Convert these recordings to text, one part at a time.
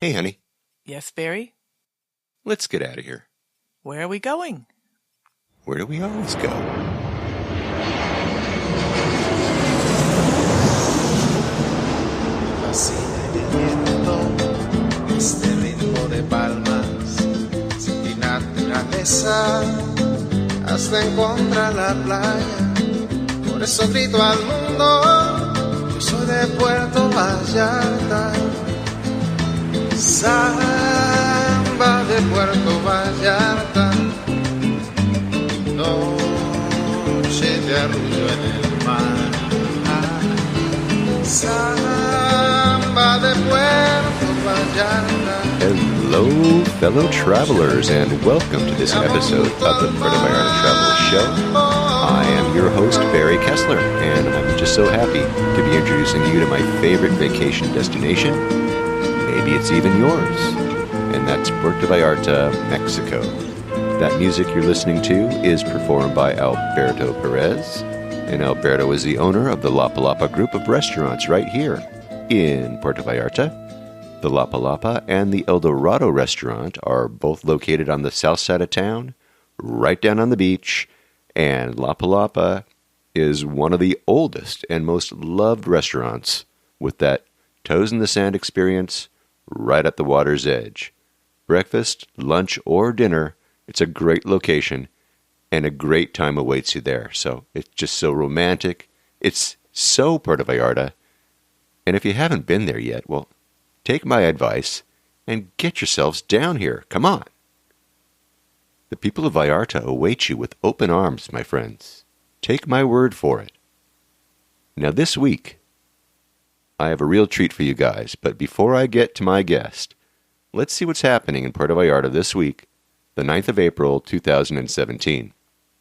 Hey, honey. Yes, Barry? Let's get out of here. Where are we going? Where do we always go? Fascina el viento, este ritmo de palmas, sin ti naturaleza, hasta encontrar la playa. Por eso grito al mundo, yo soy de Puerto Vallarta. Samba de Puerto Vallarta, noche de arrullo en el mar. Samba de Puerto Vallarta. Hello, fellow travelers, and welcome to this episode of the Puerto Vallarta Travel Show. I am your host, Barry Kessler, and I'm just so happy to be introducing you to my favorite vacation destination. Maybe it's even yours, and that's Puerto Vallarta, Mexico. That music you're listening to is performed by Alberto Perez, and Alberto is the owner of the La Palapa group of restaurants right here in Puerto Vallarta. The La Palapa and the El Dorado restaurant are both located on the south side of town, right down on the beach, and La Palapa is one of the oldest and most loved restaurants with that toes in the sand experience right at the water's edge. Breakfast, lunch, or dinner, it's a great location, and a great time awaits you there. So it's just so romantic. It's so Puerto Vallarta. And if you haven't been there yet, well, take my advice and get yourselves down here. Come on. The people of Vallarta await you with open arms, my friends. Take my word for it. Now this week, I have a real treat for you guys, but before I get to my guest, let's see what's happening in Puerto Vallarta this week, the 9th of April, 2017.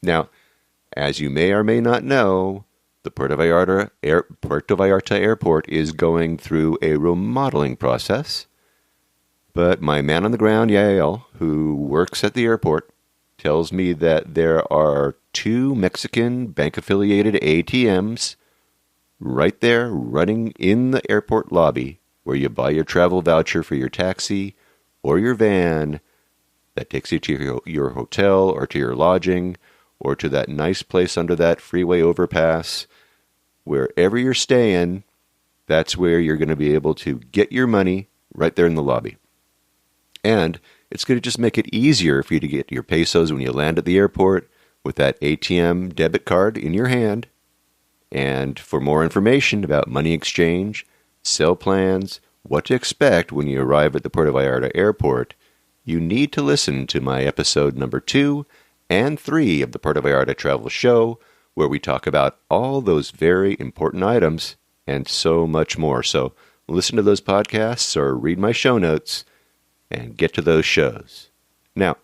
Now, as you may or may not know, the Puerto Vallarta Airport is going through a remodeling process, but my man on the ground, Yael, who works at the airport, tells me that there are 2 Mexican bank-affiliated ATMs right there running in the airport lobby where you buy your travel voucher for your taxi or your van that takes you to your hotel or to your lodging or to that nice place under that freeway overpass. Wherever you're staying, that's where you're going to be able to get your money right there in the lobby. And it's going to just make it easier for you to get your pesos when you land at the airport with that ATM debit card in your hand. And for more information about money exchange, sell plans, what to expect when you arrive at the Puerto Vallarta Airport, you need to listen to my episode number 2 and 3 of the Puerto Vallarta Travel Show, where we talk about all those very important items and so much more. So listen to those podcasts or read my show notes and get to those shows. Now,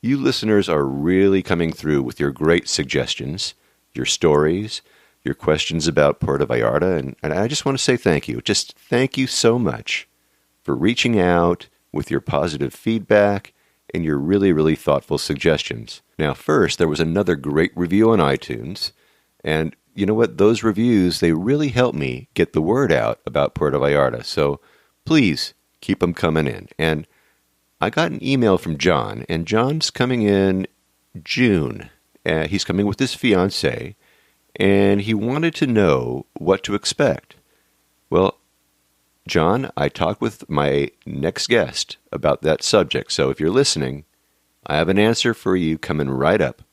you listeners are really coming through with your great suggestions, your stories, your questions about Puerto Vallarta, and I just want to say thank you. Just thank you so much for reaching out with your positive feedback and your really, really thoughtful suggestions. Now, first, there was another great review on iTunes, and you know what? Those reviews, they really help me get the word out about Puerto Vallarta, so please keep them coming in. And I got an email from John, and John's coming in June. He's coming with his fiancée, and he wanted to know what to expect. Well, John, I talked with my next guest about that subject, so if you're listening, I have an answer for you coming right up.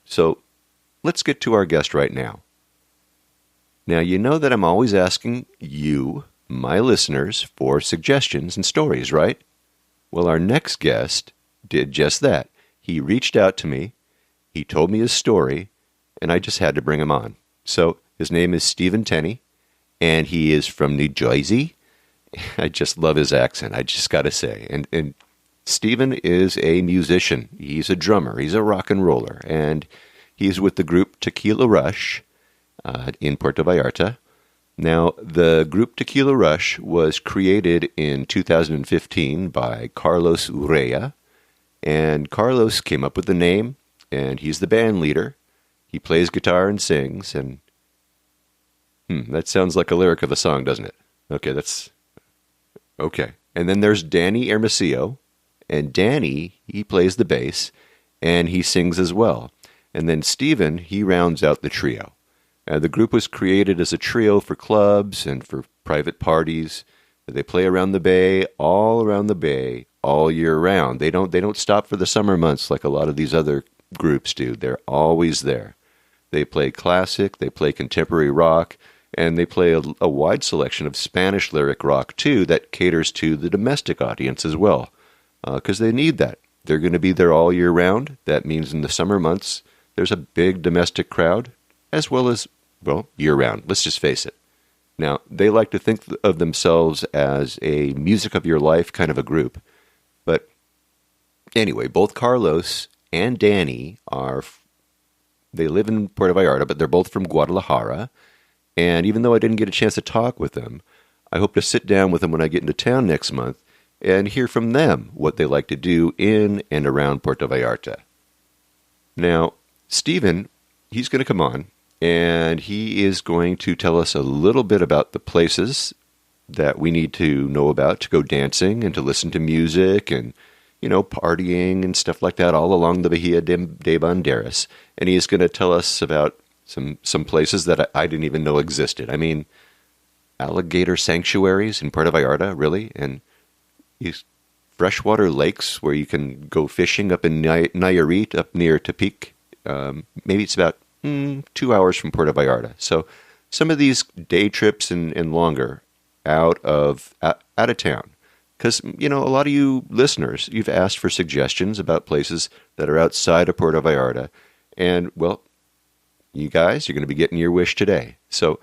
So let's get to our guest right now. Now, you know that I'm always asking you, my listeners, for suggestions and stories, right? Well, our next guest did just that. He reached out to me, he told me his story, and I just had to bring him on. So his name is Steven Tenney, and he is from New Jersey. I just love his accent, I just got to say. And Steven is a musician. He's a drummer. He's a rock and roller. And he's with the group Tequila Rush in Puerto Vallarta. Now, the group Tequila Rush was created in 2015 by Carlos Urrea. And Carlos came up with the name, and he's the band leader. He plays guitar and sings, and that sounds like a lyric of a song, doesn't it? Okay, And then there's Danny Hermosillo, and Danny, he plays the bass, and he sings as well. And then Steven, he rounds out the trio. The group was created as a trio for clubs and for private parties. They play around the bay, all around the bay, all year round. They don't stop for the summer months like a lot of these other groups do. They're always there. They play classic, they play contemporary rock, and they play a wide selection of Spanish lyric rock, too, that caters to the domestic audience as well, because they need that. They're going to be there all year round. That means in the summer months, there's a big domestic crowd, as well as, well, year-round. Let's just face it. Now, they like to think of themselves as a music of your life kind of a group. But anyway, both Carlos and Danny they live in Puerto Vallarta, but they're both from Guadalajara. And even though I didn't get a chance to talk with them, I hope to sit down with them when I get into town next month and hear from them what they like to do in and around Puerto Vallarta. Now, Steven, he's going to come on, and he is going to tell us a little bit about the places that we need to know about to go dancing and to listen to music and, partying and stuff like that all along the Bahia de Banderas. And he is going to tell us about some places that I didn't even know existed. I mean, alligator sanctuaries in Puerto Vallarta, really? And these freshwater lakes where you can go fishing up in Nayarit, up near Tepic. Maybe it's about 2 hours from Puerto Vallarta. So some of these day trips and longer out of town. Because, a lot of you listeners, you've asked for suggestions about places that are outside of Puerto Vallarta. And, well, you guys, you're going to be getting your wish today. So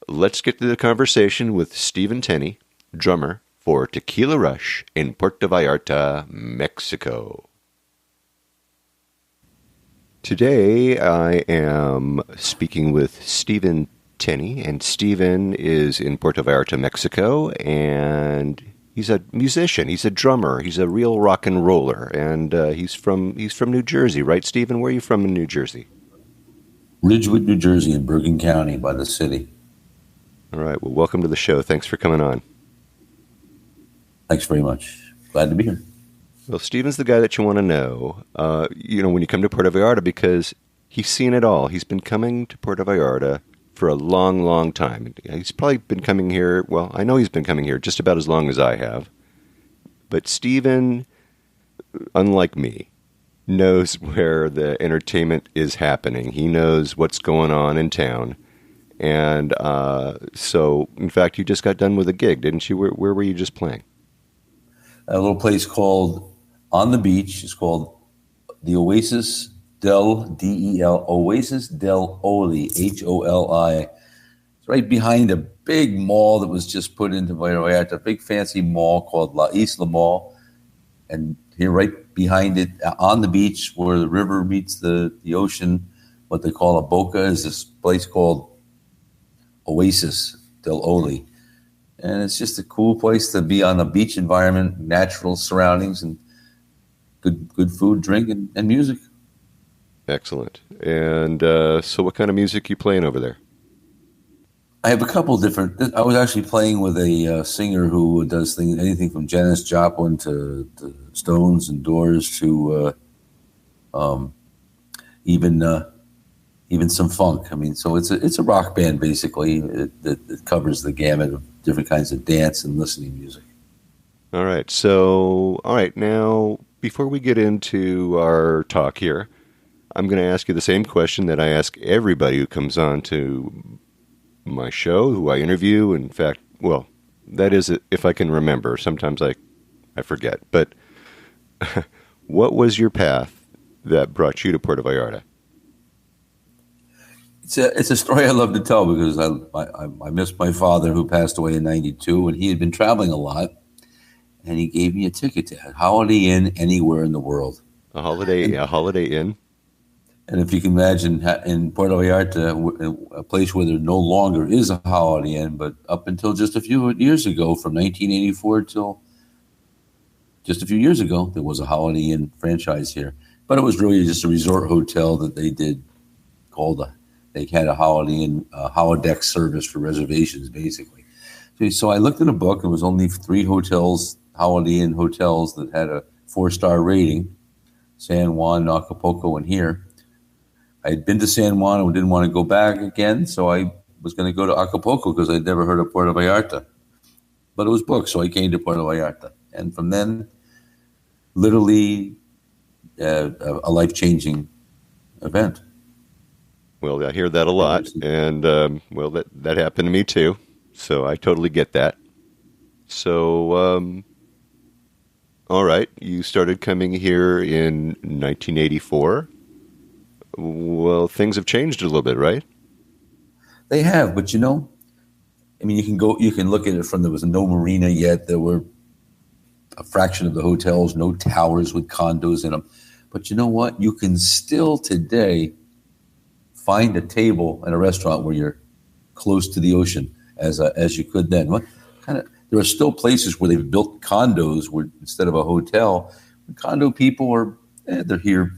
let's get to the conversation with Steven Tenney, drummer for Tequila Rush in Puerto Vallarta, Mexico. Today I am speaking with Steven Tenney, and Steven is in Puerto Vallarta, Mexico, and he's a musician, he's a drummer, he's a real rock and roller, and he's from New Jersey, right, Steven? Where are you from in New Jersey? Ridgewood, New Jersey, in Bergen County, by the city. All right, well, welcome to the show. Thanks for coming on. Thanks very much. Glad to be here. Well, Steven's the guy that you want to know, when you come to Puerto Vallarta, because he's seen it all. He's been coming to Puerto Vallarta for a long, long time. He's probably been coming here, well, I know he's been coming here just about as long as I have. But Steven, unlike me, knows where the entertainment is happening. He knows what's going on in town. And so, in fact, you just got done with a gig, didn't you? Where were you just playing? A little place called on the beach. It's called the Oasis del Oasis del Oli, Holi. It's right behind a big mall that was just put into Vallarta, a big fancy mall called La Isla Mall. And here right behind it, on the beach where the river meets the ocean, what they call a boca, is this place called Oasis del Oli. And it's just a cool place to be on a beach environment, natural surroundings, and good food, drink, and music. Excellent. And so what kind of music are you playing over there? I have a couple different. I was actually playing with a singer who does anything from Janis Joplin to Stones and Doors to even some funk. I mean, so it's a rock band basically that covers the gamut of different kinds of dance and listening music. All right. So, now before we get into our talk here, I'm going to ask you the same question that I ask everybody who comes on to my show, who I interview. In fact, well, that is if I can remember. Sometimes I forget. But what was your path that brought you to Puerto Vallarta? It's a story I love to tell because I miss my father who passed away in '92, and he had been traveling a lot, and he gave me a ticket to a Holiday Inn anywhere in the world. A Holiday Inn. And if you can imagine in Puerto Vallarta, a place where there no longer is a Holiday Inn, but up until just a few years ago, from 1984 till just a few years ago, there was a Holiday Inn franchise here. But it was really just a resort hotel that they did they had a Holiday Inn holodeck service for reservations, basically. So I looked in a book, and it was only 3 hotels, Holiday Inn hotels that had a 4-star rating, San Juan, Acapulco, and here. I had been to San Juan and didn't want to go back again, so I was going to go to Acapulco because I'd never heard of Puerto Vallarta. But it was booked, so I came to Puerto Vallarta. And from then, literally a life-changing event. Well, I hear that a lot, and well, that happened to me too. So I totally get that. So, all right, you started coming here in 1984. Well, things have changed a little bit, right? They have, but you know, I mean, you can look at it from there was no marina yet. There were a fraction of the hotels, no towers with condos in them. But you know what? You can still today find a table in a restaurant where you're close to the ocean as you could then. What kind of? There are still places where they've built condos where instead of a hotel, condo people are they're here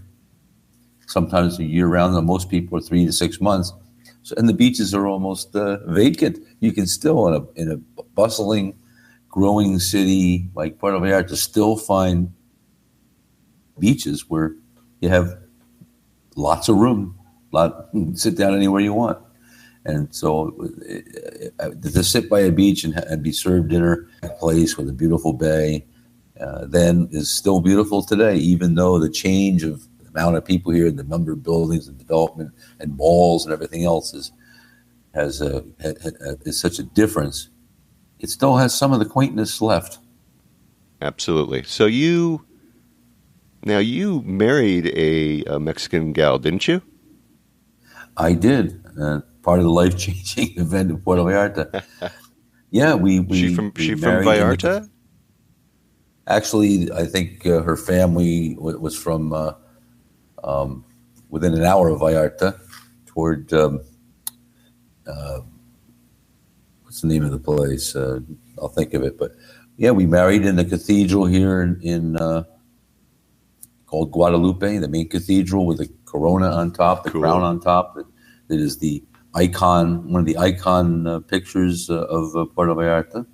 sometimes a year round, and most people are 3 to 6 months. So, and the beaches are almost vacant. You can still in a bustling, growing city like Puerto Vallarta still find beaches where you have lots of room, sit down anywhere you want. And so to sit by a beach and be served dinner at a place with a beautiful bay then is still beautiful today, even though the change of the amount of people here, the number of buildings and development and malls and everything else is such a difference. It still has some of the quaintness left. Absolutely. So you married a Mexican gal, didn't you? I did. Part of the life-changing event in Puerto Vallarta. Yeah, She from Vallarta? Actually, I think her family was from within an hour of Vallarta, toward what's the name of the place? I'll think of it. But yeah, we married in the cathedral here in called Guadalupe, the main cathedral with the corona on top, the crown on top. That is the icon, one of the icon pictures of Puerto Vallarta.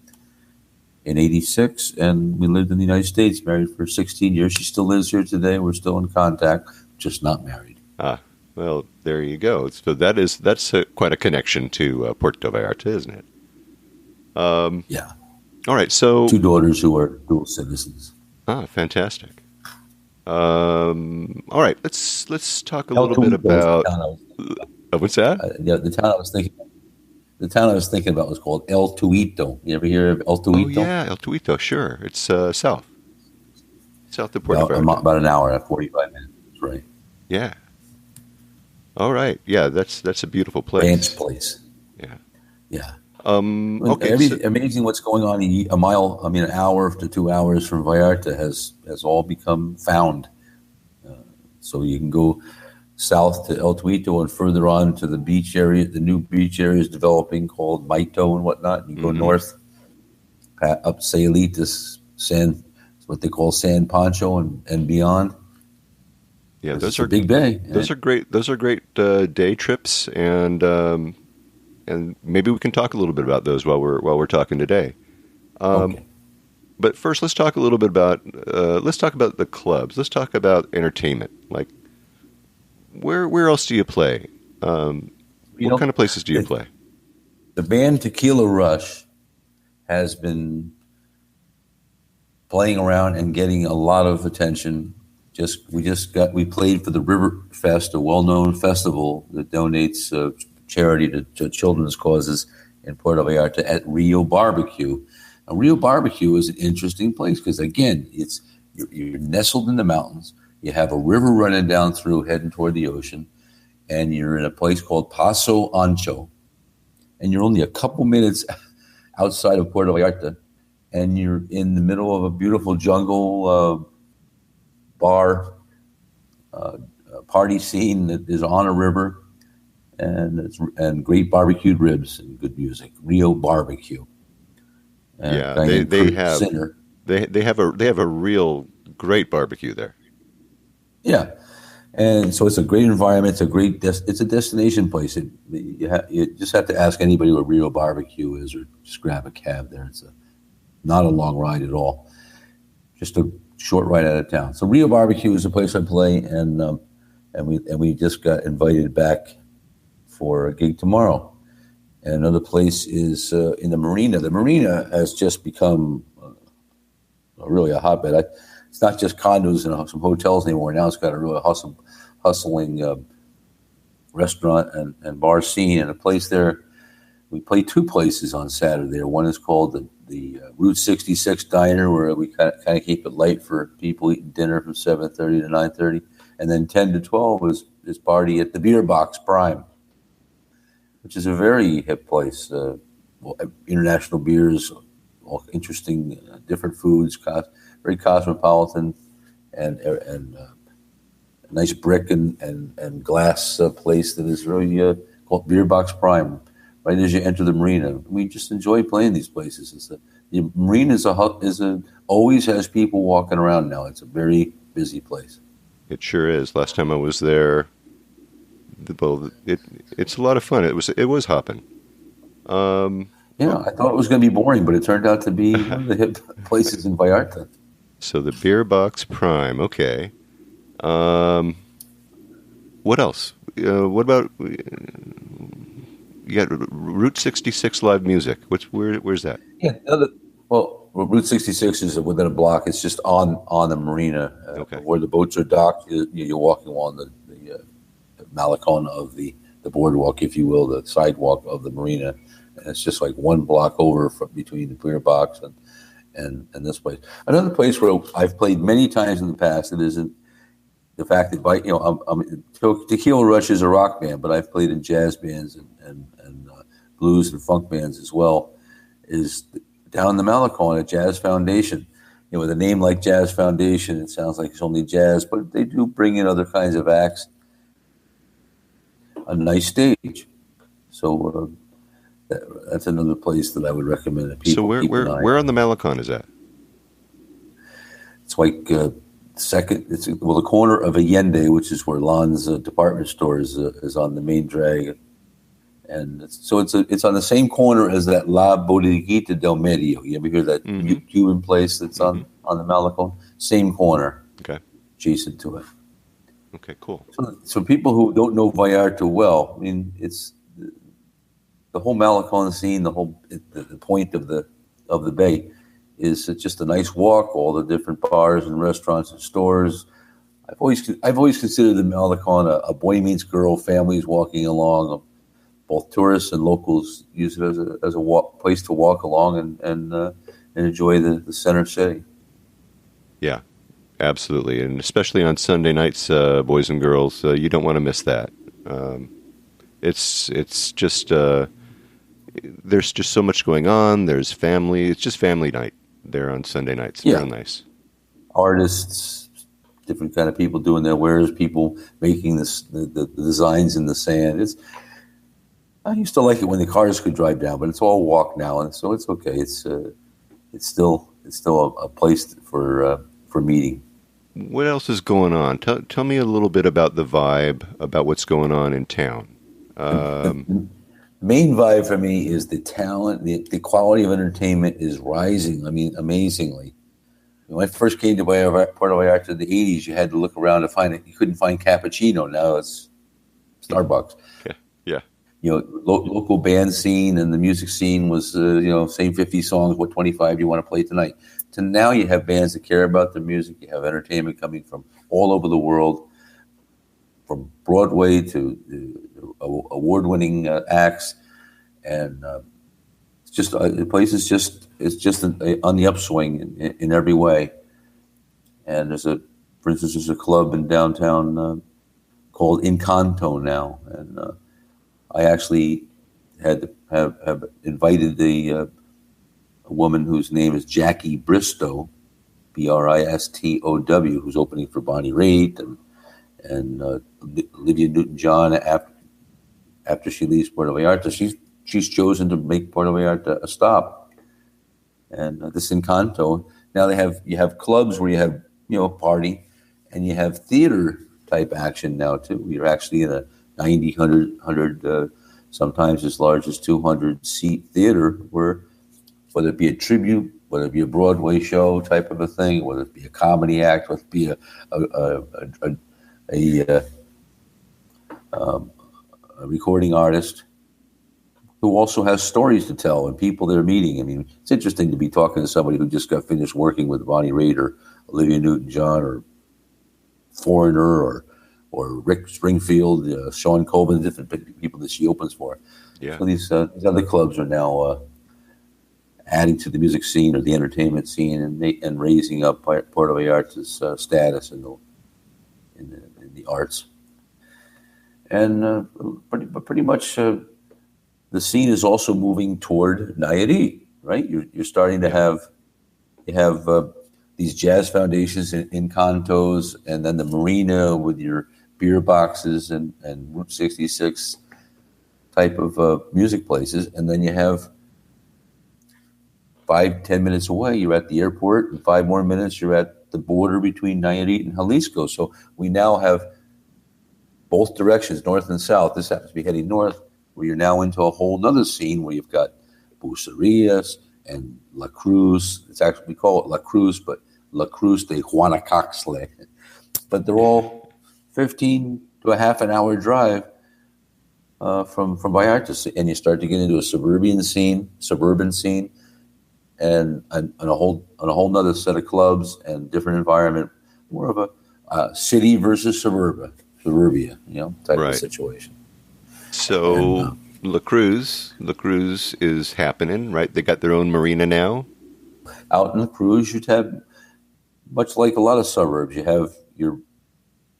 In 86, and we lived in the United States, married for 16 years. She still lives here today. We're still in contact, just not married. Ah, well, there you go. So that's quite a connection to Puerto Vallarta, isn't it? Yeah. All right, so 2 daughters who are dual citizens. Ah, fantastic. All right, let's talk a little bit about what's that? The town I was thinking about was called El Tuito. You ever hear of El Tuito? Oh, yeah, El Tuito, sure. It's south of Puerto Vallarta. About an hour and 45 minutes, right? Yeah. All right. Yeah, that's a beautiful place. Ranch place. Yeah. Yeah. Okay. Amazing what's going on an hour to 2 hours from Vallarta has all become found. So you can go south to El Tuito and further on to the beach area, the new beach areas developing called Maito and whatnot. You go north, up Sayulita, what they call San Pancho and beyond. Yeah, those are big bay. Those are great. Those are great day trips, and maybe we can talk a little bit about those while we're talking today. Okay. But first, let's talk a little bit about the clubs. Let's talk about entertainment. Like, where else do you play? What kind of places do you play? The band Tequila Rush has been playing around and getting a lot of attention. We played for the River Fest, a well-known festival that donates charity to children's causes in Puerto Vallarta at Rio Barbecue. Now, Rio Barbecue is an interesting place because, again, you're nestled in the mountains. You have a river running down through, heading toward the ocean, and you're in a place called Paso Ancho, and you're only a couple minutes outside of Puerto Vallarta, and you're in the middle of a beautiful jungle bar party scene that is on a river, and great barbecued ribs and good music. Rio Barbecue. And they have a real great barbecue there. Yeah, and so it's a great environment. It's a destination place. You just have to ask anybody what Rio Barbecue is, or just grab a cab there. It's not a long ride at all. just a short ride out of town. So Rio Barbecue is the place I play, and we just got invited back for a gig tomorrow. And another place is in the marina. The marina has just become really a hotbed. It's not just condos and some hotels anymore. Now it's got a really hustling restaurant and bar scene. And a place there, we play two places on Saturday. One is called the Route 66 Diner, where we kind of keep it light for people eating dinner from 7:30 to 9:30. And then 10 to 12 is party at the Beer Box Prime, which is a very hip place. International beers, all interesting, different foods, very cosmopolitan, and a nice brick and glass place that is really called Beer Box Prime. Right as you enter the marina, we just enjoy playing these places. The marina always has people walking around now. It's a very busy place. It sure is. Last time I was there, it's a lot of fun. It was hopping. I thought it was going to be boring, but it turned out to be one of the hip places in Vallarta. So the Beer Box Prime, okay. What else? What about you got Route 66 live music? Where's that? Yeah, Route 66 is within a block. It's just on the marina, where the boats are docked. You're walking along the Malecon of the boardwalk, if you will, the sidewalk of the marina, and it's just like one block over between the Beer Box and this place. Another place where I've played many times in the past. It isn't the fact that Tequila Rush is a rock band, but I've played in jazz bands and blues and funk bands as well. Is down the Malecon at Jazz Foundation. With a name like Jazz Foundation, it sounds like it's only jazz, but they do bring in other kinds of acts. A nice stage. So that's another place that I would recommend that people. So where on the Malecon is that? It's like the corner of Allende, which is where Lon's department store is on the main drag. And so it's on the same corner as that La Bodeguita del Medio. You ever hear that Cuban place that's on the Malecon? Same corner. Okay. Adjacent to it. Okay, cool. So people who don't know Vallarta well, I mean, it's the whole Malecon scene, the point of the bay is just a nice walk, all the different bars and restaurants and stores. I've always considered the Malecon a boy meets girl, families walking along. Both tourists and locals use it as a place to walk along and enjoy the center city. Yeah, absolutely, and especially on Sunday nights, boys and girls, you don't want to miss that. It's just there's just so much going on. There's family. It's just family night there on Sunday nights. Yeah. Real nice. Artists, different kind of people doing their wares. People making the designs in the sand. I used to like it when the cars could drive down, but it's all walk now, and so it's okay. It's still a place for meeting. What else is going on? Tell me a little bit about the vibe, about what's going on in town. The main vibe for me is the talent, the quality of entertainment is rising. I mean, amazingly. When I first came to Puerto Vallarta in the 80s, you had to look around to find it. You couldn't find cappuccino. Now it's Starbucks. Yeah. Local band scene and the music scene was, same 50 songs. What 25 do you want to play tonight? To now you have bands that care about the music. You have entertainment coming from all over the world, from Broadway to award-winning acts, and it's just the place is just on the upswing in every way. And for instance, there's a club in downtown called Encanto now, and I actually have invited a woman whose name is Jackie Bristow, Bristow, who's opening for Bonnie Raitt and Olivia Newton-John after she leaves Puerto Vallarta. She's chosen to make Puerto Vallarta a stop. And this Encanto, now you have clubs where you have party, and you have theater type action now too. You're actually in a 90, 100, sometimes as large as 200 seat theater, where whether it be a tribute, whether it be a Broadway show type of a thing, whether it be a comedy act, whether it be a recording artist who also has stories to tell and people they're meeting. I mean, it's interesting to be talking to somebody who just got finished working with Bonnie Raitt or Olivia Newton-John or Foreigner or Rick Springfield, Sean Colvin, different people that she opens for. Yeah. So these other clubs are now adding to the music scene or the entertainment scene and raising up Puerto Vallarta's status in the arts. And pretty much the scene is also moving toward Nayarit, right? You're starting to have these jazz foundations in Cantos, and then the marina with your beer boxes and Route 66 type of music places. And then you have 5-10 minutes away, you're at the airport, and 5 more minutes, you're at the border between Nayarit and Jalisco. So we now have both directions, north and south. This happens to be heading north, where you're now into a whole nother scene where you've got Bucerias and La Cruz. It's actually, we call it La Cruz, but La Cruz de Guanacaxle. But they're all 15 to a half an hour drive from Vallarta, and you start to get into a suburban scene, and a whole nother set of clubs and different environment, more of a city versus suburbia, type of situation. So La Cruz is happening, right? They got their own marina now. Out in La Cruz, you'd have, much like a lot of suburbs, you have your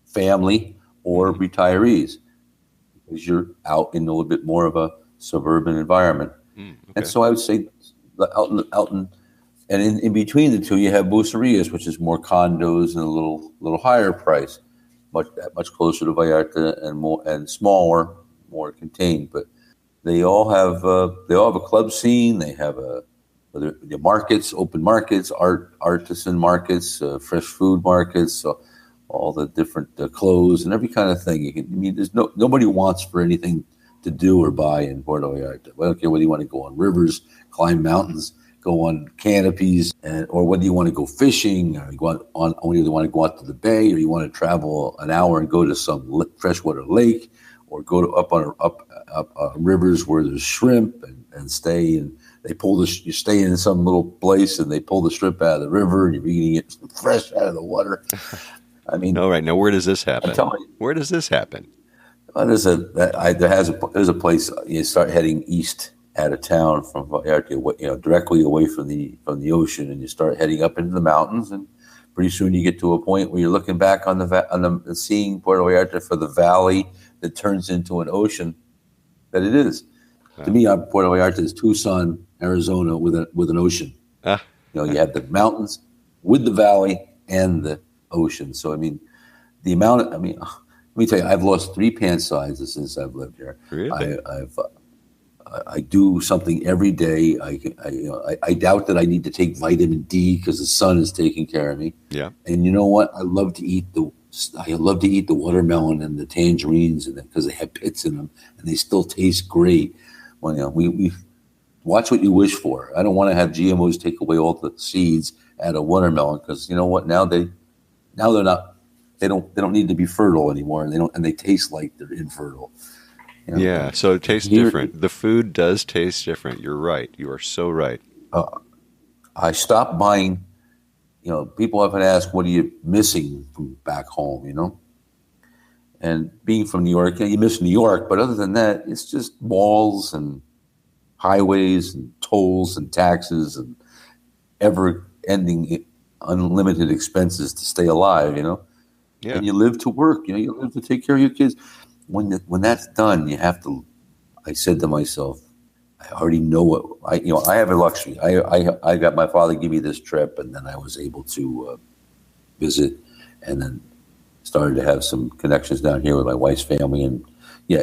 family or retirees, because you're out in a little bit more of a suburban environment. Okay. And so I would say out in and in between the two, you have Bucerias, which is more condos and a little higher price, much closer to Vallarta and smaller, more contained. But they all have a club scene. They have the markets, open markets, artisan markets, fresh food markets, so all the different clothes and every kind of thing. There's nobody wants for anything to do or buy in Puerto Vallarta. I don't care whether you want to go on rivers, climb mountains, go on canopies, or whether you want to go fishing, or you want to go out to the bay, or you want to travel an hour and go to some freshwater lake, or go to up on rivers where there's shrimp and stay. And you stay in some little place and they pull the shrimp out of the river and you're eating it fresh out of the water. I mean, all right. Now, where does this happen? Where does this happen? There's a place. You start heading east out of town from Vallarta, directly away from the ocean, and you start heading up into the mountains, and pretty soon you get to a point where you're looking back on the seeing Puerto Vallarta for the valley that turns into an ocean that it is. Wow. To me, Puerto Vallarta is Tucson, Arizona, with an ocean. You have the mountains with the valley and the ocean. So let me tell you, I've lost 3 pant sizes since I've lived here. Really? I do something every day. I doubt that I need to take vitamin D because the sun is taking care of me. Yeah. And you know what? I love to eat the watermelon and the tangerines, because they have pits in them and they still taste great. Well, we watch what you wish for. I don't want to have GMOs take away all the seeds out of watermelon, because you know what? Now they're not. They don't need to be fertile anymore, and they taste like they're infertile. Yeah, so it tastes different. The food does taste different. You're right. You are so right. I stopped buying. People often ask, "What are you missing from back home?" And being from New York, you miss New York, but other than that, it's just malls and highways and tolls and taxes and ever-ending unlimited expenses to stay alive. Yeah. And you live to work. You live to take care of your kids. When that's done, you have to. I said to myself, I already know what I have a luxury. I got my father give me this trip, and then I was able to visit, and then started to have some connections down here with my wife's family. And yeah,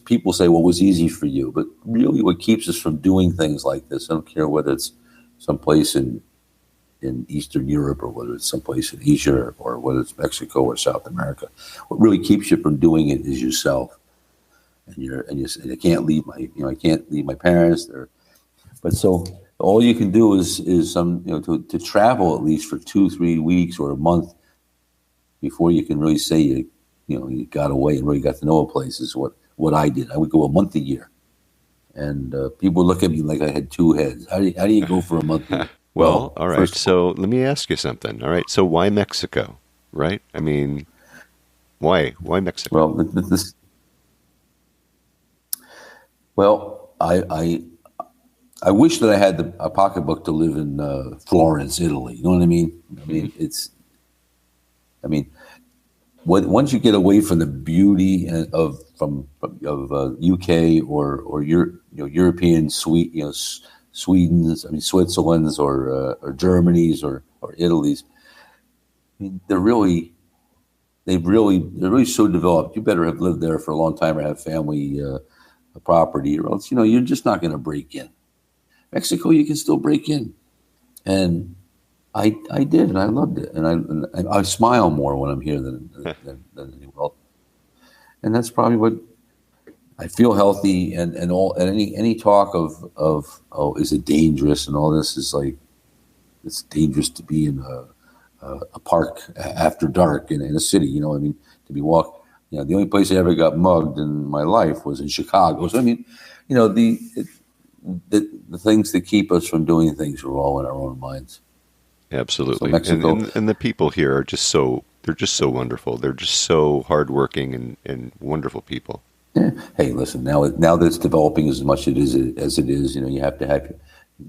people say, "Well, it was easy for you," but really, what keeps us from doing things like this, I don't care whether it's someplace in Eastern Europe, or whether it's someplace in Asia, or whether it's Mexico or South America. What really keeps you from doing it is yourself. And I can't leave my parents there. But so all you can do is some, to travel at least for 2-3 weeks or a month before you can really say you got away and really got to know a place. Is what I did. I would go a month a year, and people look at me like I had two heads. How do you go for a month a year? Well, all right. So let me ask you something. All right. So why Mexico? Right? I mean, why Mexico? Well, I wish that I had a pocketbook to live in Florence, Italy. You know what I mean? Once you get away from the beauty of UK or European Sweden's, Switzerland's or Germany's or Italy's. I mean, they're really so developed. You better have lived there for a long time or have family property, or else you're just not going to break in. Mexico, you can still break in, and I did, and I loved it, and I smile more when I'm here than anywhere else. And that's probably what I feel healthy, and any talk of is it dangerous and all this is like it's dangerous to be in a park after dark in a city. To be walk. The only place I ever got mugged in my life was in Chicago. So the things that keep us from doing things are all in our own minds. Absolutely. So Mexico, and the people here are just so wonderful. They're just so hardworking and wonderful people. Yeah. Hey, listen, now that it's developing as much as it is, you have to have,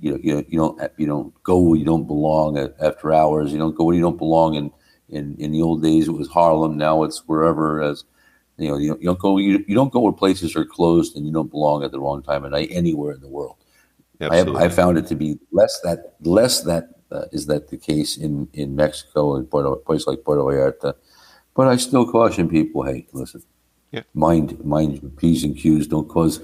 you don't go where you don't belong after hours. You don't go where you don't belong in the old days. It was Harlem. Now it's wherever. As you don't go where places are closed and you don't belong at the wrong time of night anywhere in the world. Absolutely. I found it to be less that is that the case in Mexico and a place like Puerto Vallarta. But I still caution people: hey, listen, mind your P's and Q's. Don't cause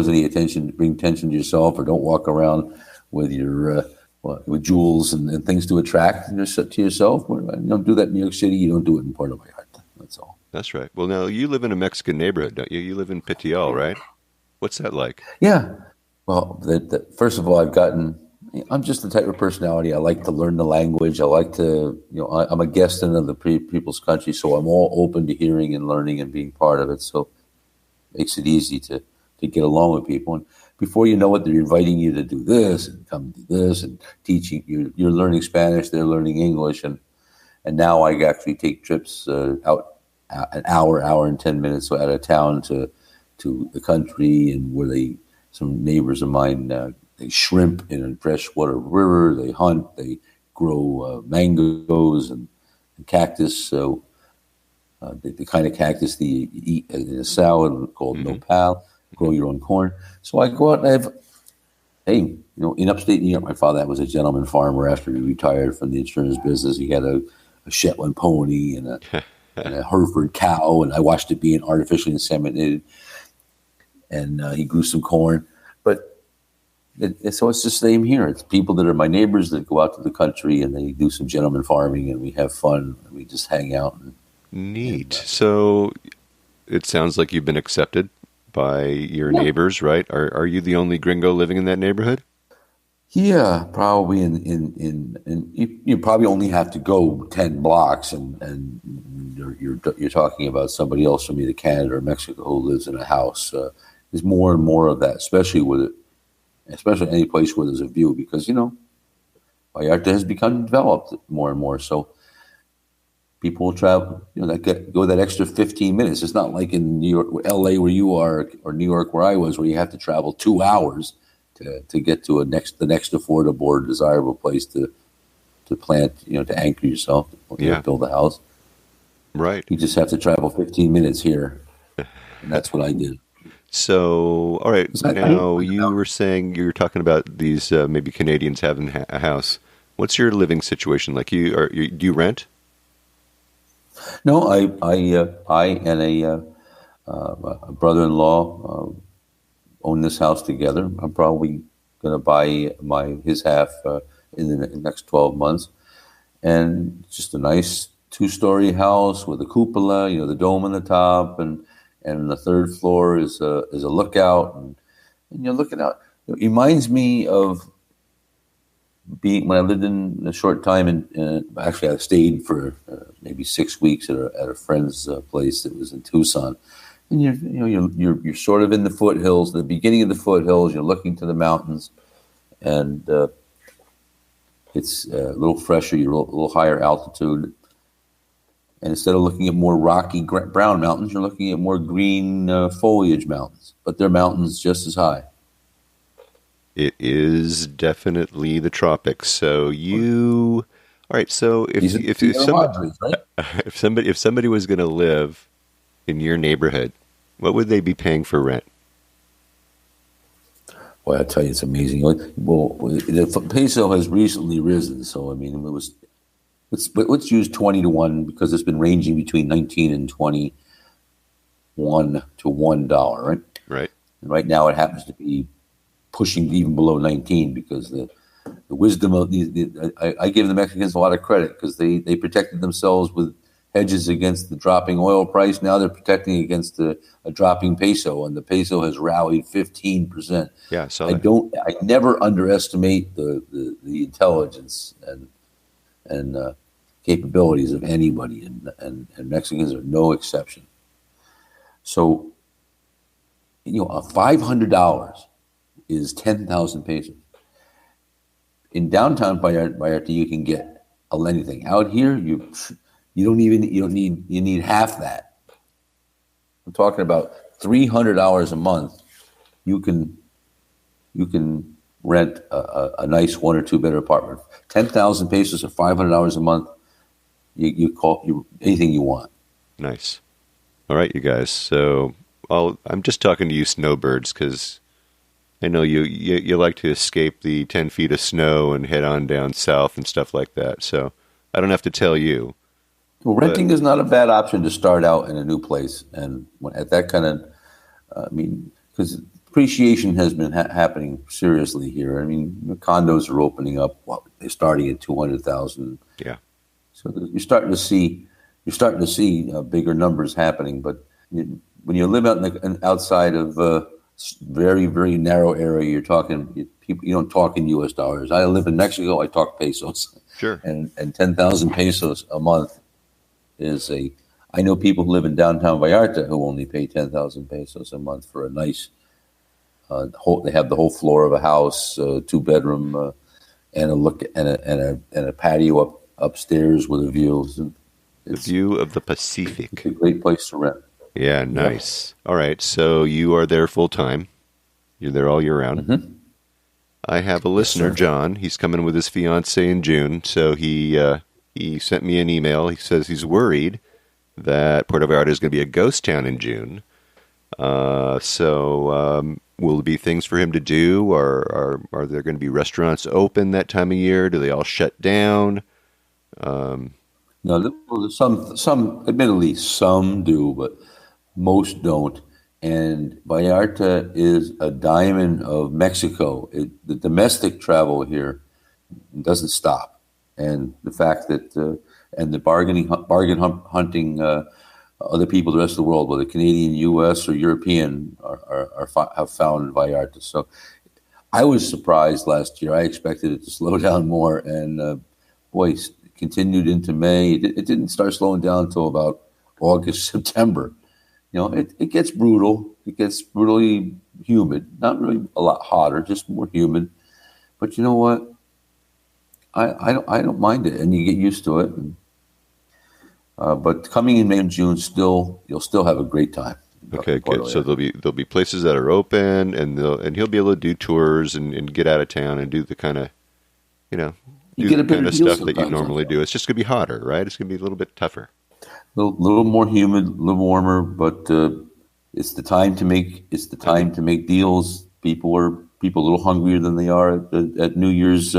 any attention. Bring attention to yourself, or don't walk around with your with jewels and things to attract to yourself. You don't do that in New York City. You don't do it in Puerto Vallarta. That's all. That's right. Well, now you live in a Mexican neighborhood, don't you? You live in Petial, right? What's that like? Yeah. Well, first of all, I'm just the type of personality. I like to learn the language. I like to, I'm a guest in other people's country, so I'm all open to hearing and learning and being part of it. So it makes it easy to get along with people. And before you know it, they're inviting you to do this and come do this and teaching you. You're learning Spanish, they're learning English, and now I actually take trips out an hour and 10 minutes out of town to the country, and where some neighbors of mine. They shrimp in a freshwater river. They hunt. They grow mangoes and cactus. So the kind of cactus that you eat in a salad called nopal. Grow your own corn. So I go out and in upstate New York, my father was a gentleman farmer. After he retired from the insurance business, he had a Shetland pony and a Hereford cow, and I watched it being artificially inseminated. And he grew some corn, but. So it's the same here. It's people that are my neighbors that go out to the country and they do some gentleman farming, and we have fun and we just hang out. Neat. So it sounds like you've been accepted by your neighbors, right? Are you the only gringo living in that neighborhood? Yeah, probably. You probably only have to go 10 blocks, and you're talking about somebody else from either Canada or Mexico who lives in a house. There's more and more of that, especially any place where there's a view, because Vallarta has become developed more and more. So people will travel, go that extra 15 minutes. It's not like in New York, LA where you are, or New York where I was, where you have to travel 2 hours to get to the next affordable or desirable place to plant, to anchor yourself, build a house. Right. You just have to travel 15 minutes here, and that's what I did. So, all right. Now, you were saying you were talking about these maybe Canadians having a house. What's your living situation like? Do you rent? No, I and a brother-in-law own this house together. I'm probably going to buy his half in the next 12 months, and it's just a nice 2-story house with a cupola, the dome on the top, and the third floor is a lookout, and you're looking out. It reminds me of when I lived in a short time, and actually I stayed for maybe 6 weeks at a friend's place that was in Tucson. And you're sort of in the foothills, the beginning of the foothills. You're looking to the mountains, and it's a little fresher. You're a little higher altitude, and instead of looking at more rocky brown mountains, you're looking at more green foliage mountains. But they're mountains just as high. It is definitely the tropics. So all right. So if somebody was going to live in your neighborhood, what would they be paying for rent? Well, I tell you, it's amazing. Well, the peso has recently risen, so I mean, let's use 20 to 1 because it's been ranging between 19 and 21 to $1, right? Right. And right now, it happens to be pushing even below 19 because the wisdom of I give the Mexicans a lot of credit because they protected themselves with hedges against the dropping oil price. Now they're protecting against a dropping peso, and the peso has rallied 15%. Yeah, so I never underestimate the intelligence and capabilities of anybody, and Mexicans are no exception. So, $500 is 10,000 pesos. In downtown Vallarta, you can get anything. Out here, you need half that. I'm talking about $300 a month. You can rent a nice 1 or 2 bedroom apartment. 10,000 pesos or $500 a month. You call anything you want. Nice. All right, you guys. So I'm just talking to you snowbirds because I know you like to escape the 10 feet of snow and head on down south and stuff like that. So I don't have to tell you. Well, renting is not a bad option to start out in a new place. And at that kind of, because appreciation has been happening seriously here. I mean, condos are opening up. Well, they're starting at 200,000. Yeah. So you're starting to see bigger numbers happening. But when you live outside of very, very narrow area, you're talking people. You don't talk in U.S. dollars. I live in Mexico. I talk pesos. Sure. And 10,000 pesos a month is I know people who live in downtown Vallarta who only pay 10,000 pesos a month for a nice. They have the whole floor of a house, 2-bedroom, and a patio upstairs with a view. The view of the Pacific. It's a great place to rent. Yeah, nice. Yeah. All right, so you are there full time. You're there all year round. Mm-hmm. I have a listener, John. He's coming with his fiance in June, so he sent me an email. He says he's worried that Puerto Vallarta is going to be a ghost town in June. So will there be things for him to do, or are there going to be restaurants open that time of year? Do they all shut down? No, some admittedly some do, but most don't. And Vallarta is a diamond of Mexico. The domestic travel here doesn't stop, and the fact that and the bargain hunting other people, the rest of the world, whether Canadian, U.S. or European, have found Vallarta. So I was surprised last year. I expected it to slow down more, and it continued into May. It didn't start slowing down until about August, September. It gets brutal. It gets brutally humid. Not really a lot hotter, just more humid. But you know what? I don't mind it, and you get used to it. But coming in May and June, you'll still have a great time. Okay, good. So there'll be places that are open, and he'll be able to do tours and get out of town and do the kind of, do the kind of stuff that you normally do. It's just going to be hotter, right? It's going to be a little bit tougher. A little more humid, a little warmer, but it's the time to make deals. People are a little hungrier than they are at New Year's,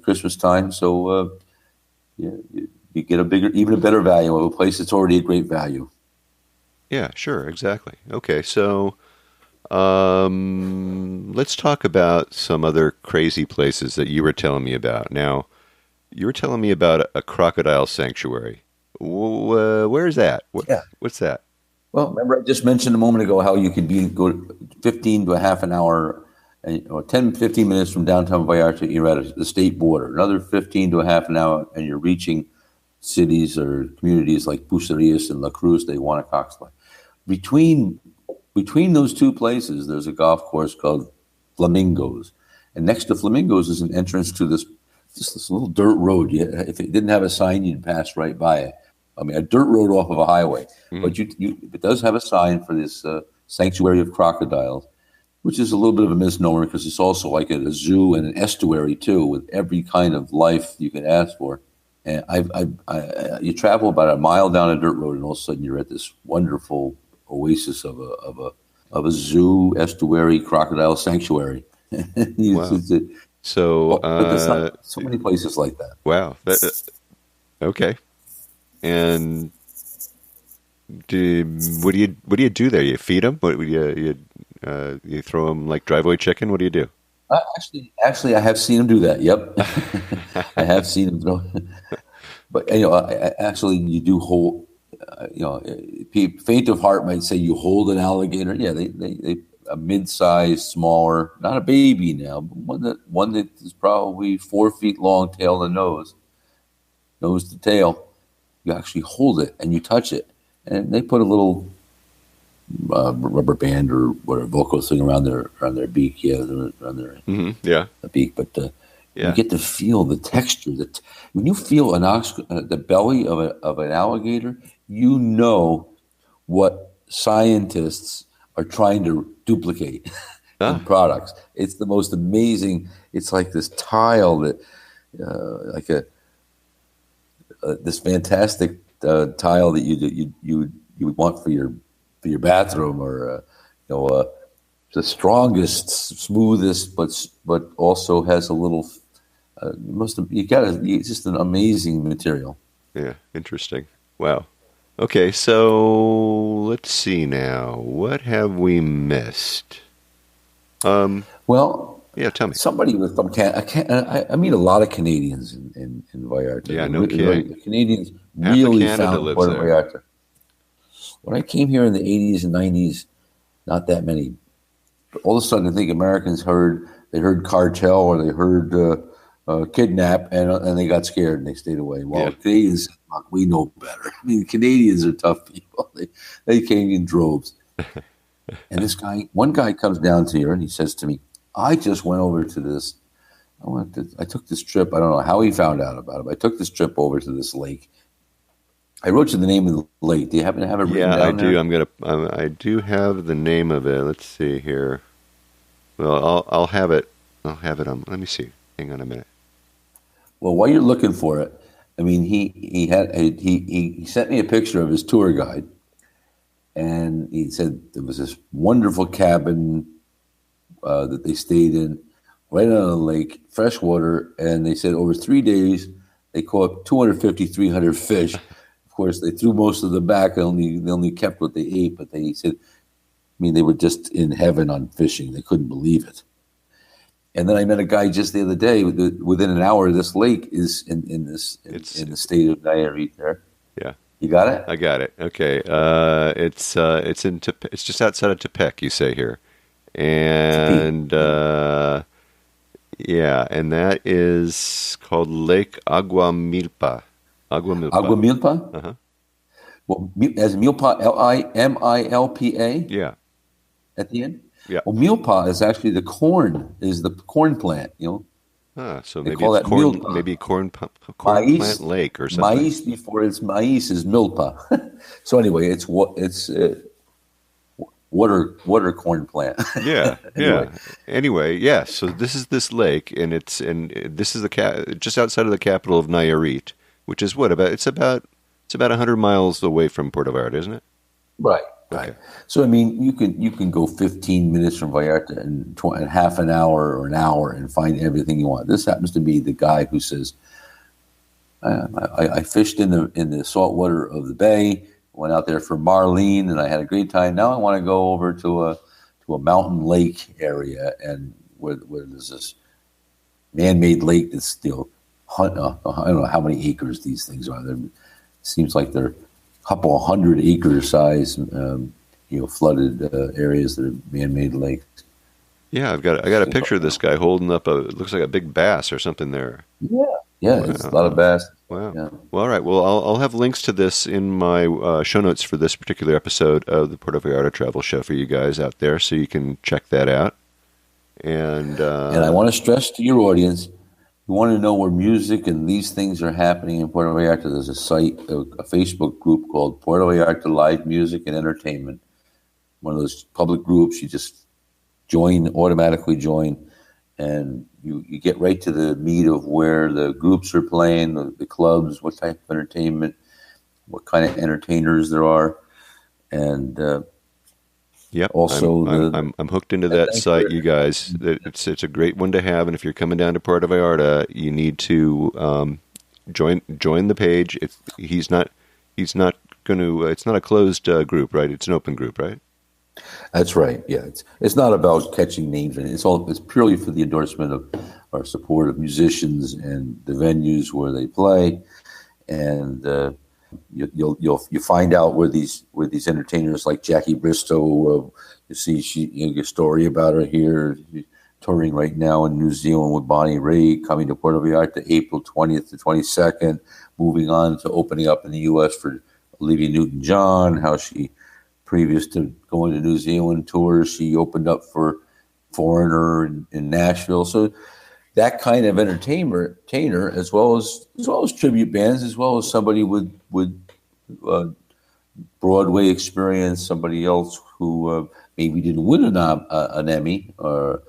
Christmas time. So you get even a better value of a place that's already a great value. Yeah, sure, exactly. Okay, so let's talk about some other crazy places that you were telling me about. Now, you were telling me about a crocodile sanctuary. Where is that? What's that? Well, remember I just mentioned a moment ago how you could go 15 to a half an hour or 10, 15 minutes from downtown Vallarta, you're at the state border. Another 15 to a half an hour, and you're reaching cities or communities like Bucerias and La Cruz de Guanacaxtla. Between those two places, there's a golf course called Flamingos. And next to Flamingos is an entrance to this little dirt road. If it didn't have a sign, you'd pass right by it. I mean, a dirt road off of a highway. But it does have a sign for this sanctuary of crocodiles, which is a little bit of a misnomer because it's also like a zoo and an estuary too, with every kind of life you could ask for. And you travel about a mile down a dirt road, and all of a sudden you're at this wonderful oasis of a zoo, estuary, crocodile sanctuary. Wow. So there's not so many places like that. Wow. Okay. And what do you do there? You feed them? What you throw them like driveway chicken? What do you do? Actually, I have seen him do that. Yep, I have seen him throw. But actually, you do hold. Faint of heart might say you hold an alligator. Yeah, they a mid-sized, smaller, not a baby now, but one that is probably 4 feet long, tail to nose to tail. You actually hold it and you touch it, and they put a little rubber band or whatever vocal thing around their beak, around their beak. But you get to feel the texture. When you feel the belly of an alligator, you know what scientists are trying to duplicate in products. It's the most amazing. It's like this tile that, this fantastic tile that you would want for your bathroom, or the strongest, smoothest, but also has a little. It's just an amazing material. Yeah, interesting. Wow. Okay, so let's see now. What have we missed? Yeah, tell me. Somebody from Canada. I meet a lot of Canadians in Vallarta. Yeah, no kidding. The Canadians really found Puerto Vallarta. When I came here in the 80s and 90s, not that many. But all of a sudden, I think Americans heard cartel or they heard kidnap, and they got scared and they stayed away. Well, Canadians, look, we know better. I mean, Canadians are tough people. They came in droves. And one guy comes down to here and he says to me, I just went over to this. I took this trip. I don't know how he found out about it, but I took this trip over to this lake. I wrote you the name of the lake. Do you happen to have it written down? Yeah, I do. I do have the name of it. Let's see here. Well, I'll have it. Let me see. Hang on a minute. Well, while you're looking for it, I mean, he sent me a picture of his tour guide, and he said there was this wonderful cabin that they stayed in right on the lake, fresh water, and they said over 3 days they caught 250, 300 fish. Of course, they threw most of them back. They only kept what they ate, but they said, they were just in heaven on fishing. They couldn't believe it. And then I met a guy just the other day. Within an hour, this lake is in the state of Nayarit. There, yeah, you got it. I got it. Okay, it's just outside of Tepic. You say here, and and that is called Lake Aguamilpa. Aguamilpa. Uh huh. Well, as Milpa, Limilpa. Yeah. At the end. Yeah. Well, milpa is actually the corn plant, So they maybe call it's that corn, milpa. maybe corn Maize, plant lake or something. Maize before it's maize is milpa. So anyway, it's water corn plant. Yeah, yeah. Anyway, yeah. So this is this lake, and this is just outside of the capital of Nayarit, which is it's about 100 miles away from Puerto Vallarta, isn't it? Right. Okay. Right. So you can go 15 minutes from Vallarta and half an hour or an hour and find everything you want. This happens to be the guy who says, I fished in the salt water of the bay, went out there for marlin, and I had a great time. Now I want to go over to a mountain lake area, and where there's this man-made lake that's I don't know how many acres these things are. It seems like they're couple 100 acre size, flooded areas that are man-made lakes. Yeah, I got a picture of this guy holding up it looks like a big bass or something there. Yeah, it's a lot of bass. Wow. Yeah. Well, all right. Well, I'll have links to this in my show notes for this particular episode of the Puerto Vallarta Travel Show for you guys out there, so you can check that out. And I want to stress to your audience, you want to know where music and these things are happening in Puerto Vallarta, there's a site, a Facebook group called Puerto Vallarta Live Music and Entertainment. One of those public groups, you just automatically join, and you get right to the meat of where the groups are playing, the clubs, what type of entertainment, what kind of entertainers there are, and yep. also I'm hooked into that site, you guys. It's a great one to have, and if you're coming down to Puerto Vallarta, you need to join the page. He's not going to. It's not a closed group, right? It's an open group, right? That's right. Yeah, it's not about catching names, and it's purely for the endorsement of our support of musicians and the venues where they play, and you find out where these entertainers like Jackie Bristow. You see, a story about her here, touring right now in New Zealand with Bonnie Raitt, coming to Puerto Vallarta April 20th to 22nd, moving on to opening up in the U.S. for Olivia Newton-John. How she, previous to going to New Zealand tours, she opened up for Foreigner in Nashville. So that kind of entertainer, as well as tribute bands, as well as somebody with Broadway experience, somebody else who maybe didn't win an Emmy or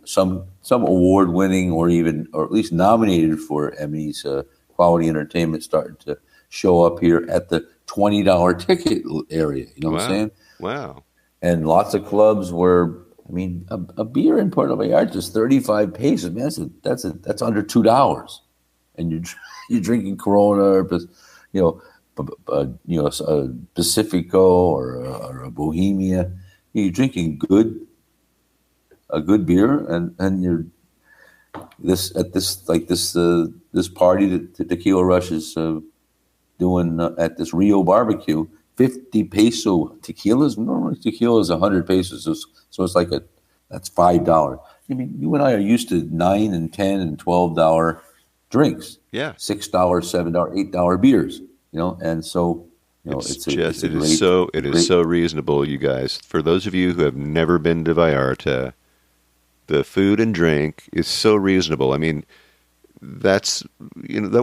some award winning or at least nominated for Emmys. Quality entertainment starting to show up here at the $20 ticket area. You know what I'm saying? Wow. And lots of clubs where, I mean, a beer in Puerto Vallarta is 35 pesos. Man, that's under $2, and you're drinking Corona or a Pacifico or a Bohemia. You're drinking a good beer, and you're this party that the Tequila Rush is doing at this Rio barbecue. 50 peso tequilas. Normally tequila is 100 pesos, so it's like that's $5. I mean, you and I are used to $9 and $10 and $12 drinks. Yeah, $6, $7, $8 beers. And so it is so reasonable, you guys. For those of you who have never been to Vallarta, the food and drink is so reasonable. I mean, that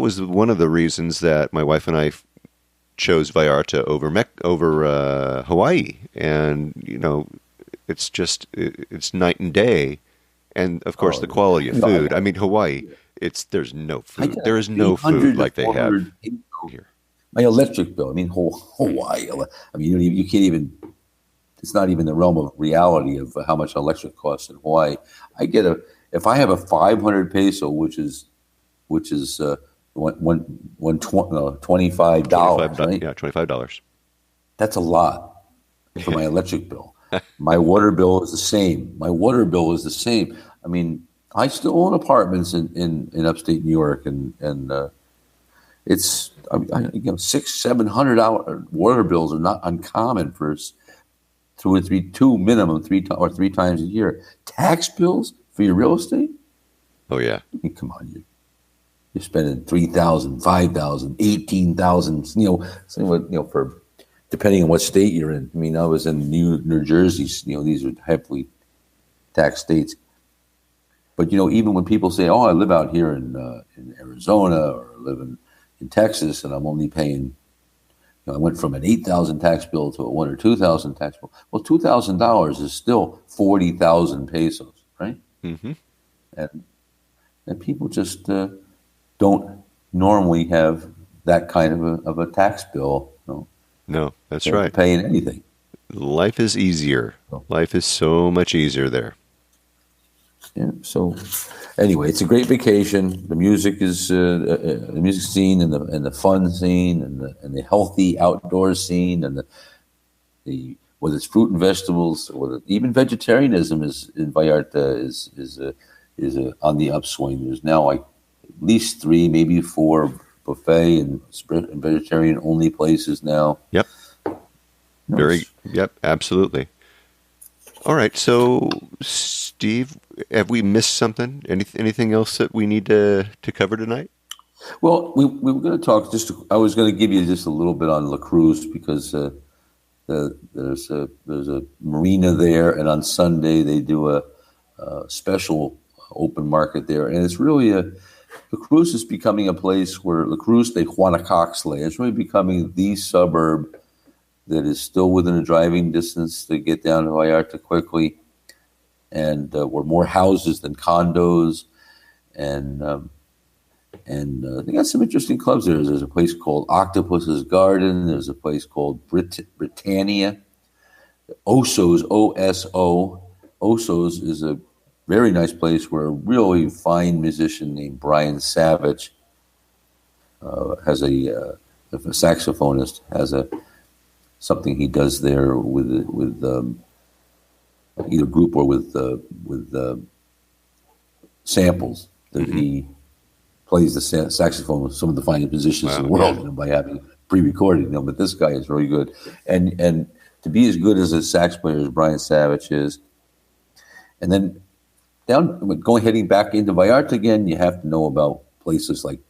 was one of the reasons that my wife and I chose Vallarta over Hawaii, and it's night and day, and of course the quality of food. I mean, Hawaii, there's no food. There is no food like they have here. My electric bill. I mean, Hawaii. I mean, you can't even. It's not even the realm of reality of how much electric costs in Hawaii. If I have a 500 peso, which is $25, right? Yeah, $25. That's a lot for my electric bill. My water bill is the same. I mean, I still own apartments in upstate New York, and it's $600-700 water bills are not uncommon for 2 or 3 times a year. Tax bills for your real estate? Oh yeah. I mean, come on, you're spending $3,000, $5,000, $18,000. For depending on what state you're in. I mean, I was in New Jersey. These are heavily taxed states. But even when people say, "Oh, I live out here in Arizona or I live in Texas, and I'm only paying," I went from an $8,000 tax bill to a $1,000 or $2,000 tax bill. Well, $2,000 is still 40,000 pesos, right? Mm-hmm. And people just don't normally have that kind of a tax bill. No, that's right. Paying anything. Life is easier. Life is so much easier there. Yeah. So, anyway, it's a great vacation. The music is the music scene and the fun scene and the healthy outdoor scene and the whether it's fruit and vegetables or even vegetarianism is in Vallarta is on the upswing. There's now like at least 3, maybe 4 buffet and vegetarian only places now. Yep. Yep. Absolutely. All right. So, Steve, have we missed something? Anything else that we need to cover tonight? Well, we were going to talk I was going to give you just a little bit on La Cruz because there's a marina there, and on Sunday they do a special open market there, and it's really La Cruz is becoming a place where La Cruz de Guanacaxle is really becoming the suburb that is still within a driving distance to get down to Vallarta quickly, and where more houses than condos, and they got some interesting clubs there. There's a place called Octopus's Garden. There's a place called Britannia. Osos, O-S-O. Osos is a very nice place where a really fine musician named Brian Savage has a saxophonist, has something he does there with either group or with samples that he plays the saxophone with some of the finest musicians in the world by having pre-recorded. But this guy is really good, and to be as good as a sax player as Brian Savage is, and then heading back into Vallarta again, you have to know about places like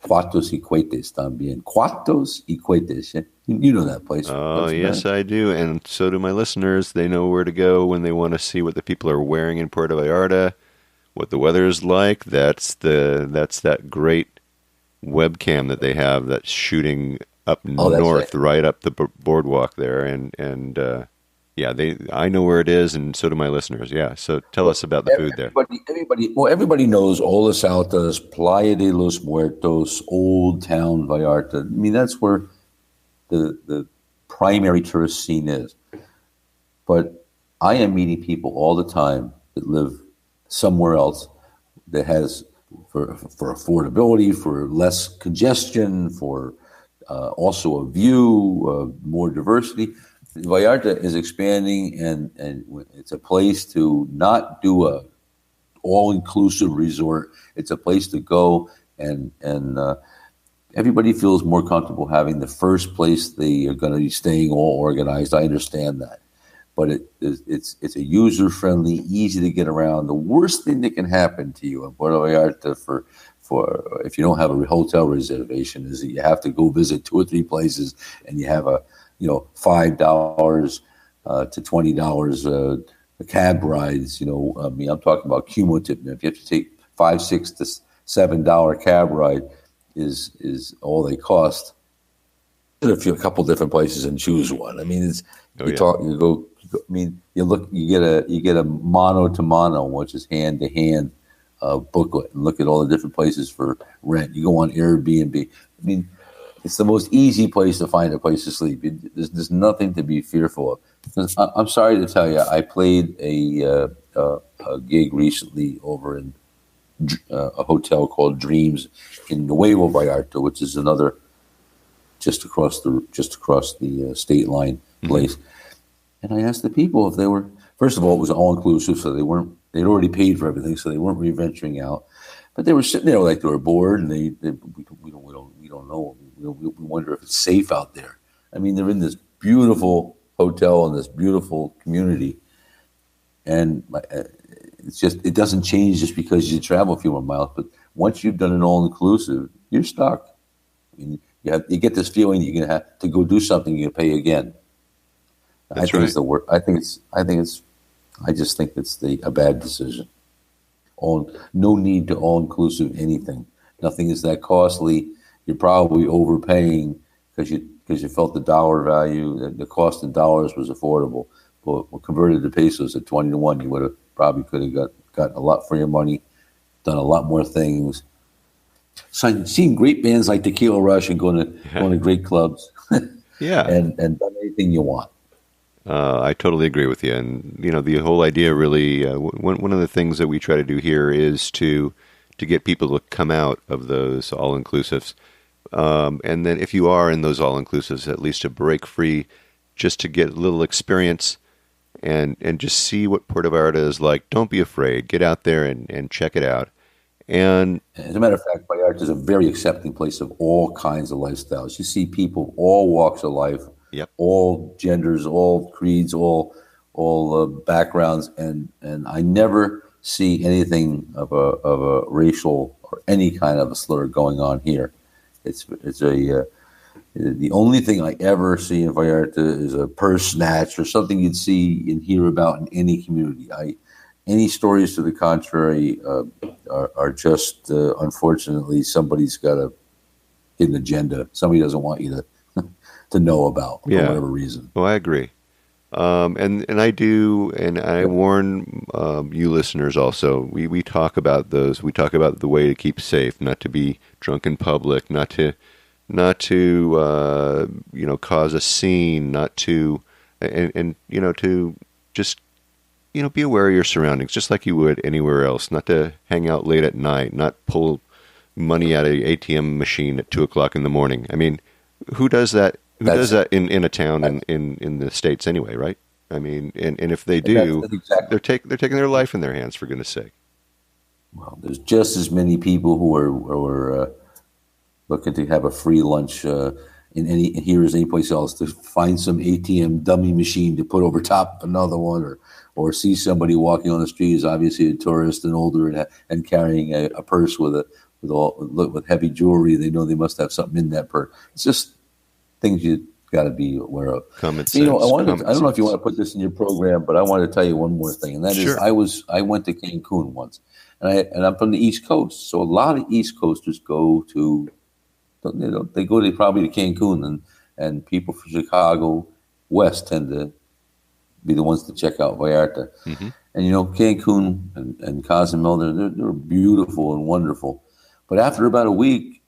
Cuartos y Cohetes también. Cuartos y Cohetes, you know that place. Oh, yes, I do, and so do my listeners. They know where to go when they want to see what the people are wearing in Puerto Vallarta, what the weather is like. That's that great webcam that they have that's shooting up north, right up the boardwalk there, and I know where it is, and so do my listeners. Yeah, so tell us about the food there. Everybody knows Olas Altas, Playa de los Muertos, Old Town Vallarta. I mean, that's where the primary tourist scene is. But I am meeting people all the time that live somewhere else that has, for affordability, for less congestion, for also a view, more diversity. Vallarta is expanding, and it's a place to not do a all-inclusive resort. It's a place to go, and everybody feels more comfortable having the first place they are going to be staying all organized. I understand that, but it's a user-friendly, easy to get around. The worst thing that can happen to you in Puerto Vallarta for if you don't have a hotel reservation is that you have to go visit 2 or 3 places, and you have a $5 to $20 cab rides. I mean, I'm talking about cumulative. If you have to take $5, $6 to $7 cab ride is all they cost. A couple different places and choose one. I mean, you get a mano to mano, which is hand to hand booklet, and look at all the different places for rent. You go on Airbnb. I mean, it's the most easy place to find a place to sleep. There's nothing to be fearful of. I'm sorry to tell you, I played a gig recently over in a hotel called Dreams in Nuevo Vallarta, which is another just across the state line place. And I asked the people if they were. First of all, it was all inclusive, so they'd already paid for everything, so they weren't re-venturing out. But they were sitting there like they were bored, and we don't know. We wonder if it's safe out there. I mean, they're in this beautiful hotel in this beautiful community, and it doesn't change just because you travel a few more miles. But once you've done an all-inclusive, you're stuck. I mean, you get this feeling that you're going to have to go do something, you're going to pay again. I think it's the worst. I just think it's a bad decision. No need to all-inclusive anything. Nothing is that costly. You're probably overpaying because you felt the dollar value, the cost in dollars was affordable. But converted to pesos at 20 to 1, you could have got a lot for your money, done a lot more things. So I've seen great bands like Tequila Rush and going to great clubs. Yeah, and done anything you want. I totally agree with you. And the whole idea really, one of the things that we try to do here is to get people to come out of those all-inclusives. And then if you are in those all-inclusives, at least to break free, just to get a little experience and just see what Puerto Vallarta is like. Don't be afraid. Get out there and check it out. And as a matter of fact, Vallarta is a very accepting place of all kinds of lifestyles. You see people, all walks of life, yep, all genders, all creeds, all backgrounds, and I never see anything of a racial or any kind of a slur going on here. It's the only thing I ever see in Vallarta is a purse snatch or something you'd see and hear about in any community. Any stories to the contrary are just unfortunately somebody's got a hidden agenda. Somebody doesn't want you to know about for whatever reason. Well, I agree. And I do, and I warn you listeners also. We talk about those. We talk about the way to keep safe, not to be drunk in public, not to cause a scene, not to to just be aware of your surroundings, just like you would anywhere else. Not to hang out late at night, not pull money out of the ATM machine at 2:00 in the morning. I mean, who does that? Who does that in a town in the States anyway, right? I mean, and if they do, they're taking their life in their hands, for goodness sake. Well, there's just as many people who are looking to have a free lunch here as any place else, to find some ATM dummy machine to put over top of another one, or see somebody walking on the street is obviously a tourist and older and carrying a purse with heavy jewelry. They know they must have something in that purse. It's just things you got to be aware of. Common sense. I don't know if you want to put this in your program, but I want to tell you one more thing, and that is I went to Cancun once, and I'm from the East Coast, so a lot of East Coasters go to probably to Cancun, and people from Chicago West tend to be the ones to check out Vallarta. Mm-hmm. And Cancun and Cozumel, they're beautiful and wonderful, but after about a week,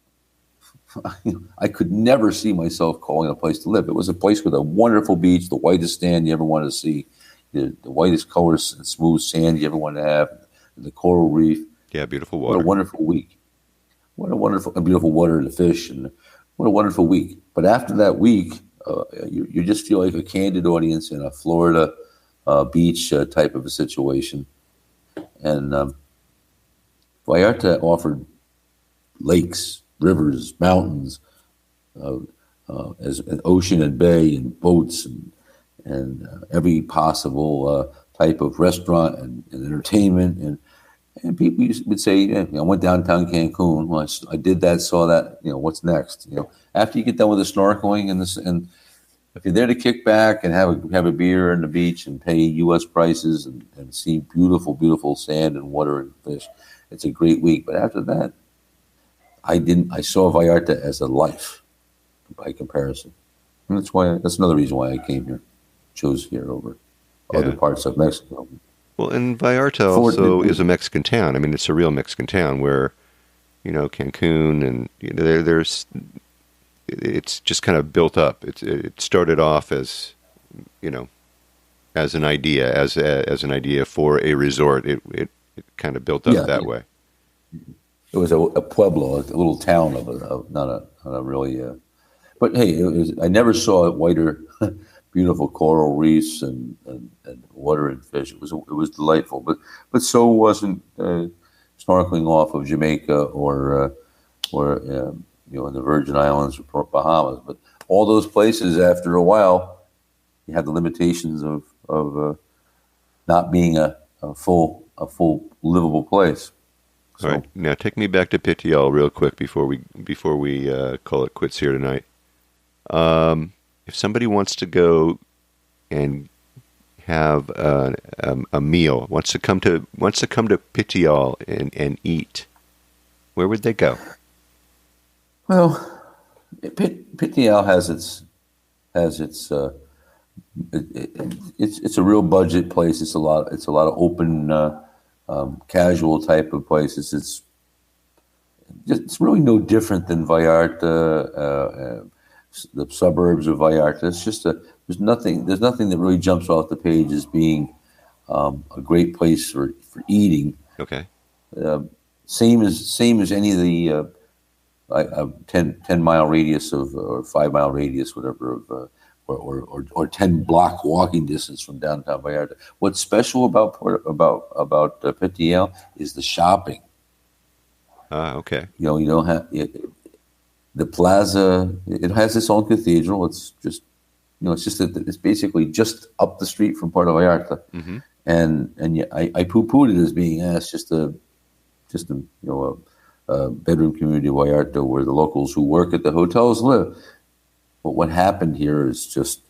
I could never see myself calling it a place to live. It was a place with a wonderful beach, the whitest sand you ever want to see, the whitest colors and smooth sand you ever want to have, the coral reef. Yeah, beautiful water. What a wonderful week. What a wonderful and beautiful water, the fish, and what a wonderful week. But after that week, you just feel like a candid audience in a Florida beach type of a situation. And Vallarta offered lakes, rivers, mountains, as an ocean and bay and boats and every possible type of restaurant and entertainment and people would say, I went downtown Cancun. Well, I did that, saw that. What's next? After you get done with the snorkeling and if you're there to kick back and have a beer on the beach and pay U.S. prices and see beautiful, beautiful sand and water and fish, it's a great week. But after that, I saw Vallarta as a life by comparison. And that's another reason why I came here, chose here over other parts of Mexico. Well, and Vallarta also is a Mexican town. I mean, it's a real Mexican town where, Cancun and it's just kind of built up. It started off as, as an idea, as an idea for a resort. It kind of built up that way. It was a pueblo, a little town not a really. But hey, I never saw whiter, beautiful coral reefs and water and fish. It was delightful. But so wasn't snorkeling off of Jamaica or in the Virgin Islands or Bahamas. But all those places, after a while, you have the limitations of not being a full livable place. So. All right, now take me back to Petial real quick before we call it quits here tonight. If somebody wants to go and have a meal, wants to come to Petial and eat, where would they go? Well, Petial has it's a real budget place. It's a lot of open. Casual type of places. It's really no different than Vallarta, the suburbs of Vallarta. It's just there's nothing that really jumps off the page as being a great place for eating. Okay. Same as any of the 10-mile radius or 5-mile radius, whatever of. Or 10-block walking distance from downtown Vallarta. What's special about Petial is the shopping. Okay. You don't have the plaza. It has its own cathedral. It's just it's just that it's basically just up the street from Puerto Vallarta, Mm-hmm. and yeah, I poo-pooed it as being it's just a bedroom community of Vallarta where the locals who work at the hotels live. But what happened here is just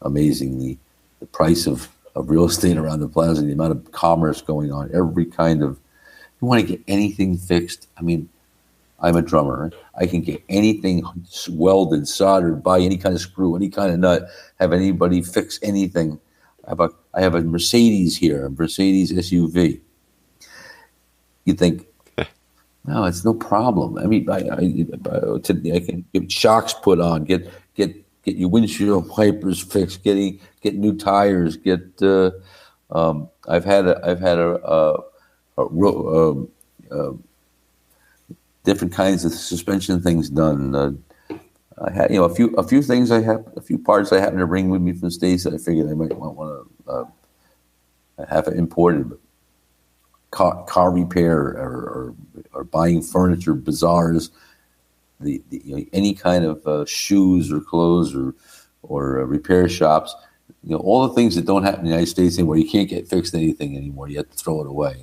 amazing. The price of real estate around the plaza, the amount of commerce going on, every kind of, you want to get anything fixed. I mean, I'm a drummer. I can get anything welded, soldered, buy any kind of screw, any kind of nut, have anybody fix anything. I have a Mercedes here, a Mercedes SUV. You think, no, it's no problem. I mean, I can get shocks put on, get your windshield wipers fixed, get new tires, I've had different kinds of suspension things done. I had a few things a few parts I happened to bring with me from the States that I figured I might want to have it imported. But car repair or buying furniture, bazaars, any kind of shoes or clothes or repair shops, all the things that don't happen in the United States anymore. You can't get fixed anything anymore. You have to throw it away.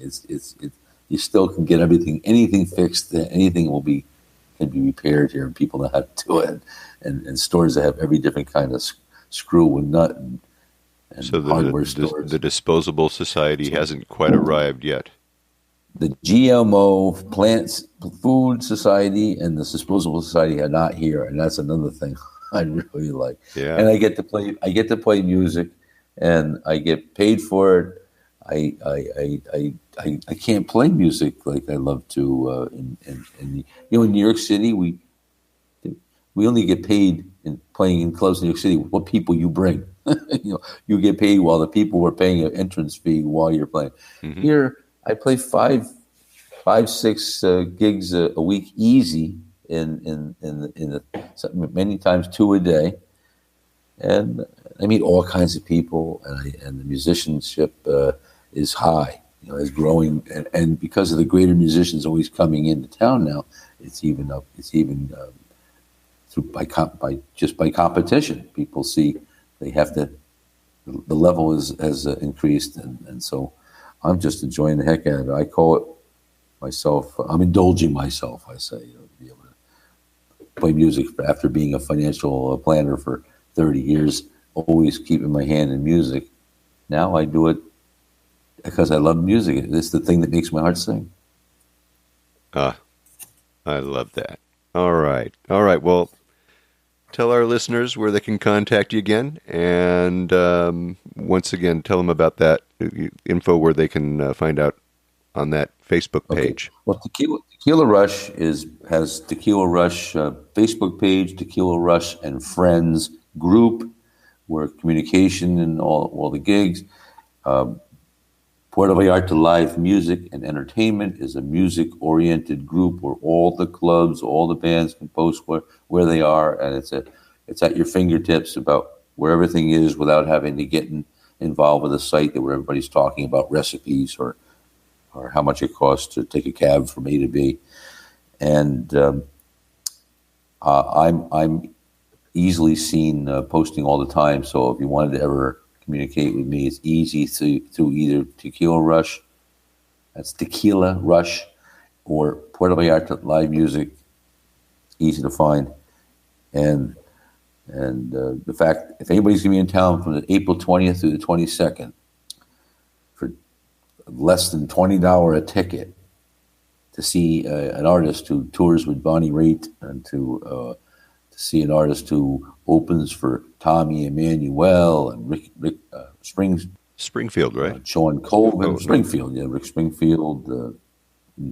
You still can get anything fixed. Anything can be repaired here, and people know how to do it. And stores that have every different kind of screw and nut and so hardware stores. The disposable society hasn't quite arrived yet. The GMO plants food society and the disposable society are not here, and that's another thing I really like. Yeah. And I get to play music, and I get paid for it. I can't play music like I love to. In New York City, we only get paid in playing in clubs in New York City what people you bring. You get paid while the people are paying an entrance fee while you're playing. Mm-hmm. Here, I play 5, 6 gigs a week easy many times 2 a day, and I meet all kinds of people, and the musicianship is high, is growing, and because of the greater musicians always coming into town now, it's even through by competition. People see they have to. The level has increased, and so. I'm just enjoying the heck out of it. I call it myself. I'm indulging myself. I say, to be able to play music after being a financial planner for 30 years, always keeping my hand in music. Now I do it because I love music. It's the thing that makes my heart sing. I love that. All right. Well, tell our listeners where they can contact you again, and once again, tell them about that info where they can find out on that Facebook page. Okay. Well, Tequila Rush has Tequila Rush Facebook page, Tequila Rush and Friends group, where communication and all the gigs. Puerto Vallarta Live Music and Entertainment is a music-oriented group where all the clubs, all the bands can post where they are, and it's at your fingertips about where everything is without having to get involved with a site where everybody's talking about recipes or how much it costs to take a cab from A to B. And I'm easily seen posting all the time, so if you wanted to ever communicate with me, it's easy through either Tequila Rush, that's Tequila Rush, or Puerto Vallarta Live Music, easy to find. And the fact, if anybody's going to be in town from the April 20th through the 22nd for less than $20 a ticket to see an artist who tours with Bonnie Raitt and to see an artist who opens for Tommy Emmanuel and Rick Springfield, right? Sean Colvin, Springfield, yeah, Rick Springfield,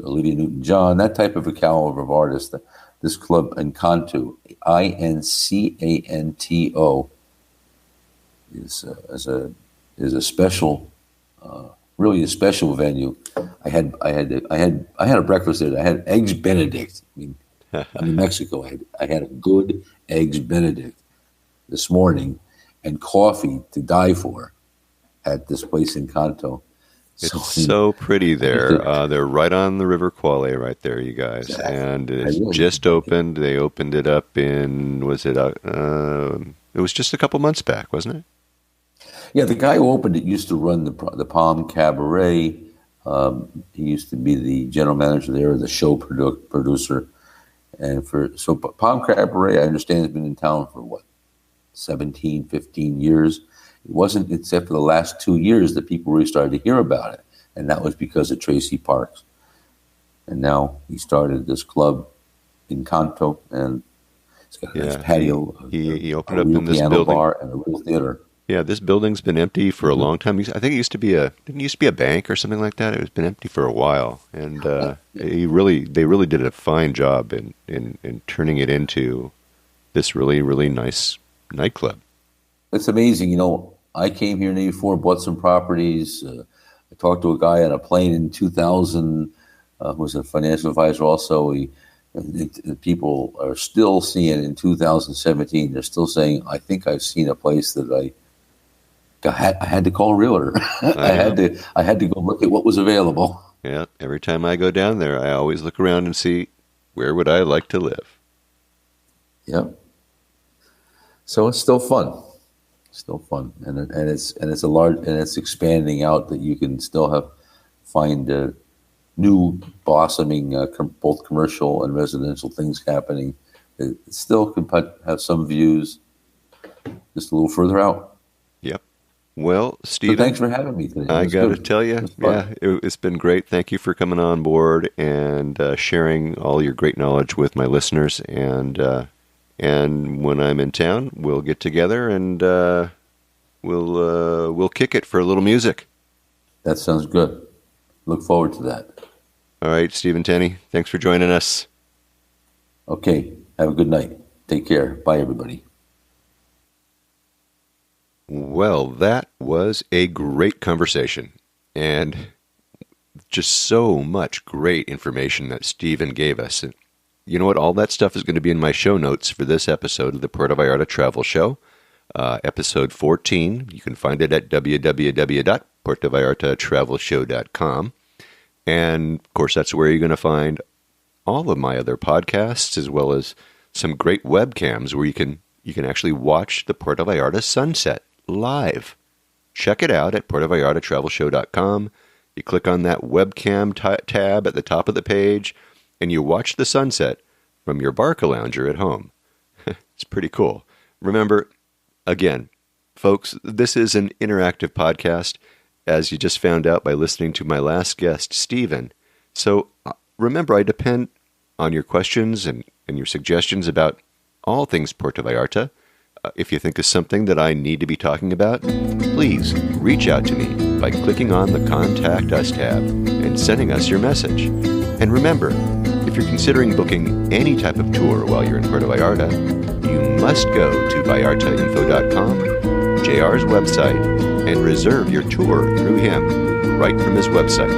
Olivia Newton-John, that type of a caliber of artist. This club, Encanto, Incanto, is a special, really a special venue. I had a breakfast there. I had eggs Benedict. I mean, I'm in Mexico. I had a good eggs Benedict this morning, and coffee to die for at this place in Encanto. It's so pretty there. They're right on the River Quale right there, you guys. And it's just opened. They opened it up in, it was just a couple months back, wasn't it? Yeah, the guy who opened it used to run the Palm Cabaret. He used to be the general manager there, the show producer. And so Palm Cabaret, I understand, has been in town for 17, 15 years. It wasn't except for the last 2 years that people really started to hear about it. And that was because of Tracy Parks. And now he started this club in Canto, and it's got a nice patio. He opened up in this building. Bar and a real theater. Yeah, this building's been empty for a long time. I think it used to be a bank or something like that. It's been empty for a while, and they really did a fine job in turning it into this really, really nice nightclub. It's amazing. I came here in 84, bought some properties. I talked to a guy on a plane in 2000 who was a financial advisor also. The people are still seeing in 2017. They're still saying, I think I've seen a place that I had to call a realtor. I had to go look at what was available. Yeah, every time I go down there, I always look around and see where would I like to live. Yep. So it's still fun. And it's a large, and it's expanding out that you can still find new blossoming both commercial and residential things happening. It still could have some views just a little further out. Yep. Well, Steven, so thanks for having me today. I got to tell you, it's been great. Thank you for coming on board and sharing all your great knowledge with my listeners. And when I'm in town, we'll get together and we'll kick it for a little music. That sounds good. Look forward to that. All right, Steven Tenney, thanks for joining us. Okay, have a good night. Take care. Bye, everybody. Well, that was a great conversation, and just so much great information that Steven gave us. And you know what? All that stuff is going to be in my show notes for this episode of the Puerto Vallarta Travel Show, episode 14. You can find it at www.puertovallartatravelshow.com. And, of course, that's where you're going to find all of my other podcasts, as well as some great webcams where you can actually watch the Puerto Vallarta sunset live. Check it out at puertovallartatravelshow.com. You click on that webcam tab at the top of the page, and you watch the sunset from your Barca lounger at home. It's pretty cool. Remember, again, folks, this is an interactive podcast, as you just found out by listening to my last guest, Steven. So remember, I depend on your questions and your suggestions about all things Puerto Vallarta. If you think of something that I need to be talking about, please reach out to me by clicking on the Contact Us tab and sending us your message. And remember, if you're considering booking any type of tour while you're in Puerto Vallarta, you must go to vallartainfo.com, JR's website, and reserve your tour through him right from his website.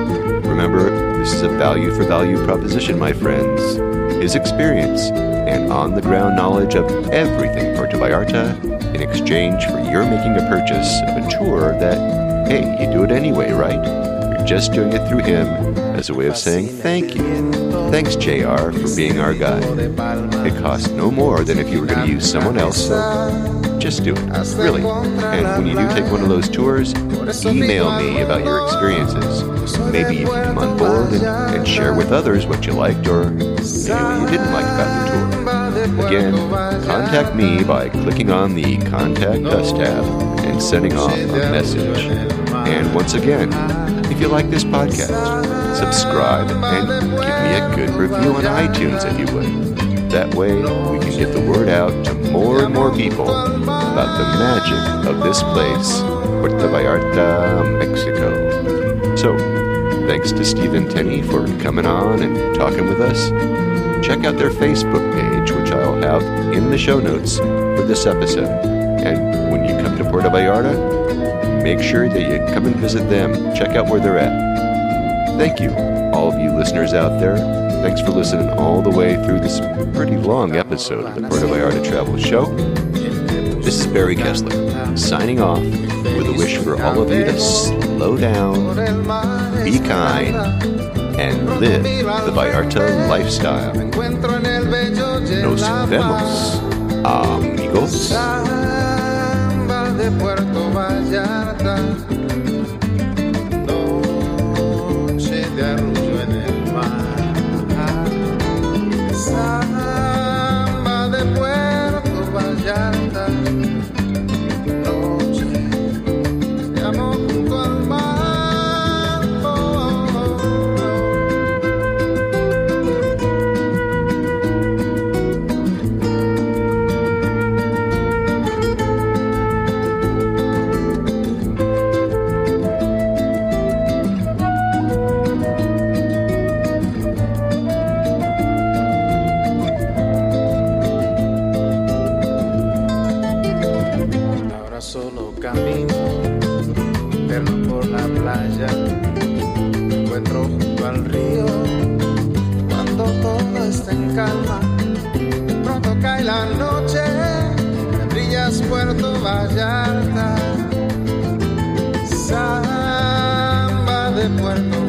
Remember, this is a value for value proposition, my friends. His experience and on-the-ground knowledge of everything Puerto Vallarta in exchange for your making a purchase of a tour that, hey, you do it anyway, right? You're just doing it through him as a way of saying thank you. Thanks, JR, for being our guide. It costs no more than if you were going to use someone else, so just do it, really. And when you do take one of those tours, email me about your experiences. Maybe you can come on board and share with others what you liked or maybe what you didn't like about the tour. Again, contact me by clicking on the Contact Us tab and sending off a message. And once again, if you like this podcast, subscribe and give me a good review on iTunes if you would. That way, we can get the word out to more and more people about the magic of this place, Puerto Vallarta, Mexico. So, thanks to Steven Tenney for coming on and talking with us. Check out their Facebook page, which I'll have in the show notes for this episode. And when you come to Puerto Vallarta, make sure that you come and visit them, check out where they're at. Thank you, all of you listeners out there. Thanks for listening all the way through this pretty long episode of the Puerto Vallarta Travel Show. This is Barry Kessler, signing off with a wish for all of you to slow down, be kind, and live the Vallarta lifestyle. Nos vemos, amigos. Samba de Puerto Vallarta, noche de arrullo en el mar. Samba de Puerto Vallarta, noche de amor junto al mar. Solo camino interno por la playa, me encuentro junto al río cuando todo está en calma. Pronto cae la noche, me brillas Puerto Vallarta, samba de Puerto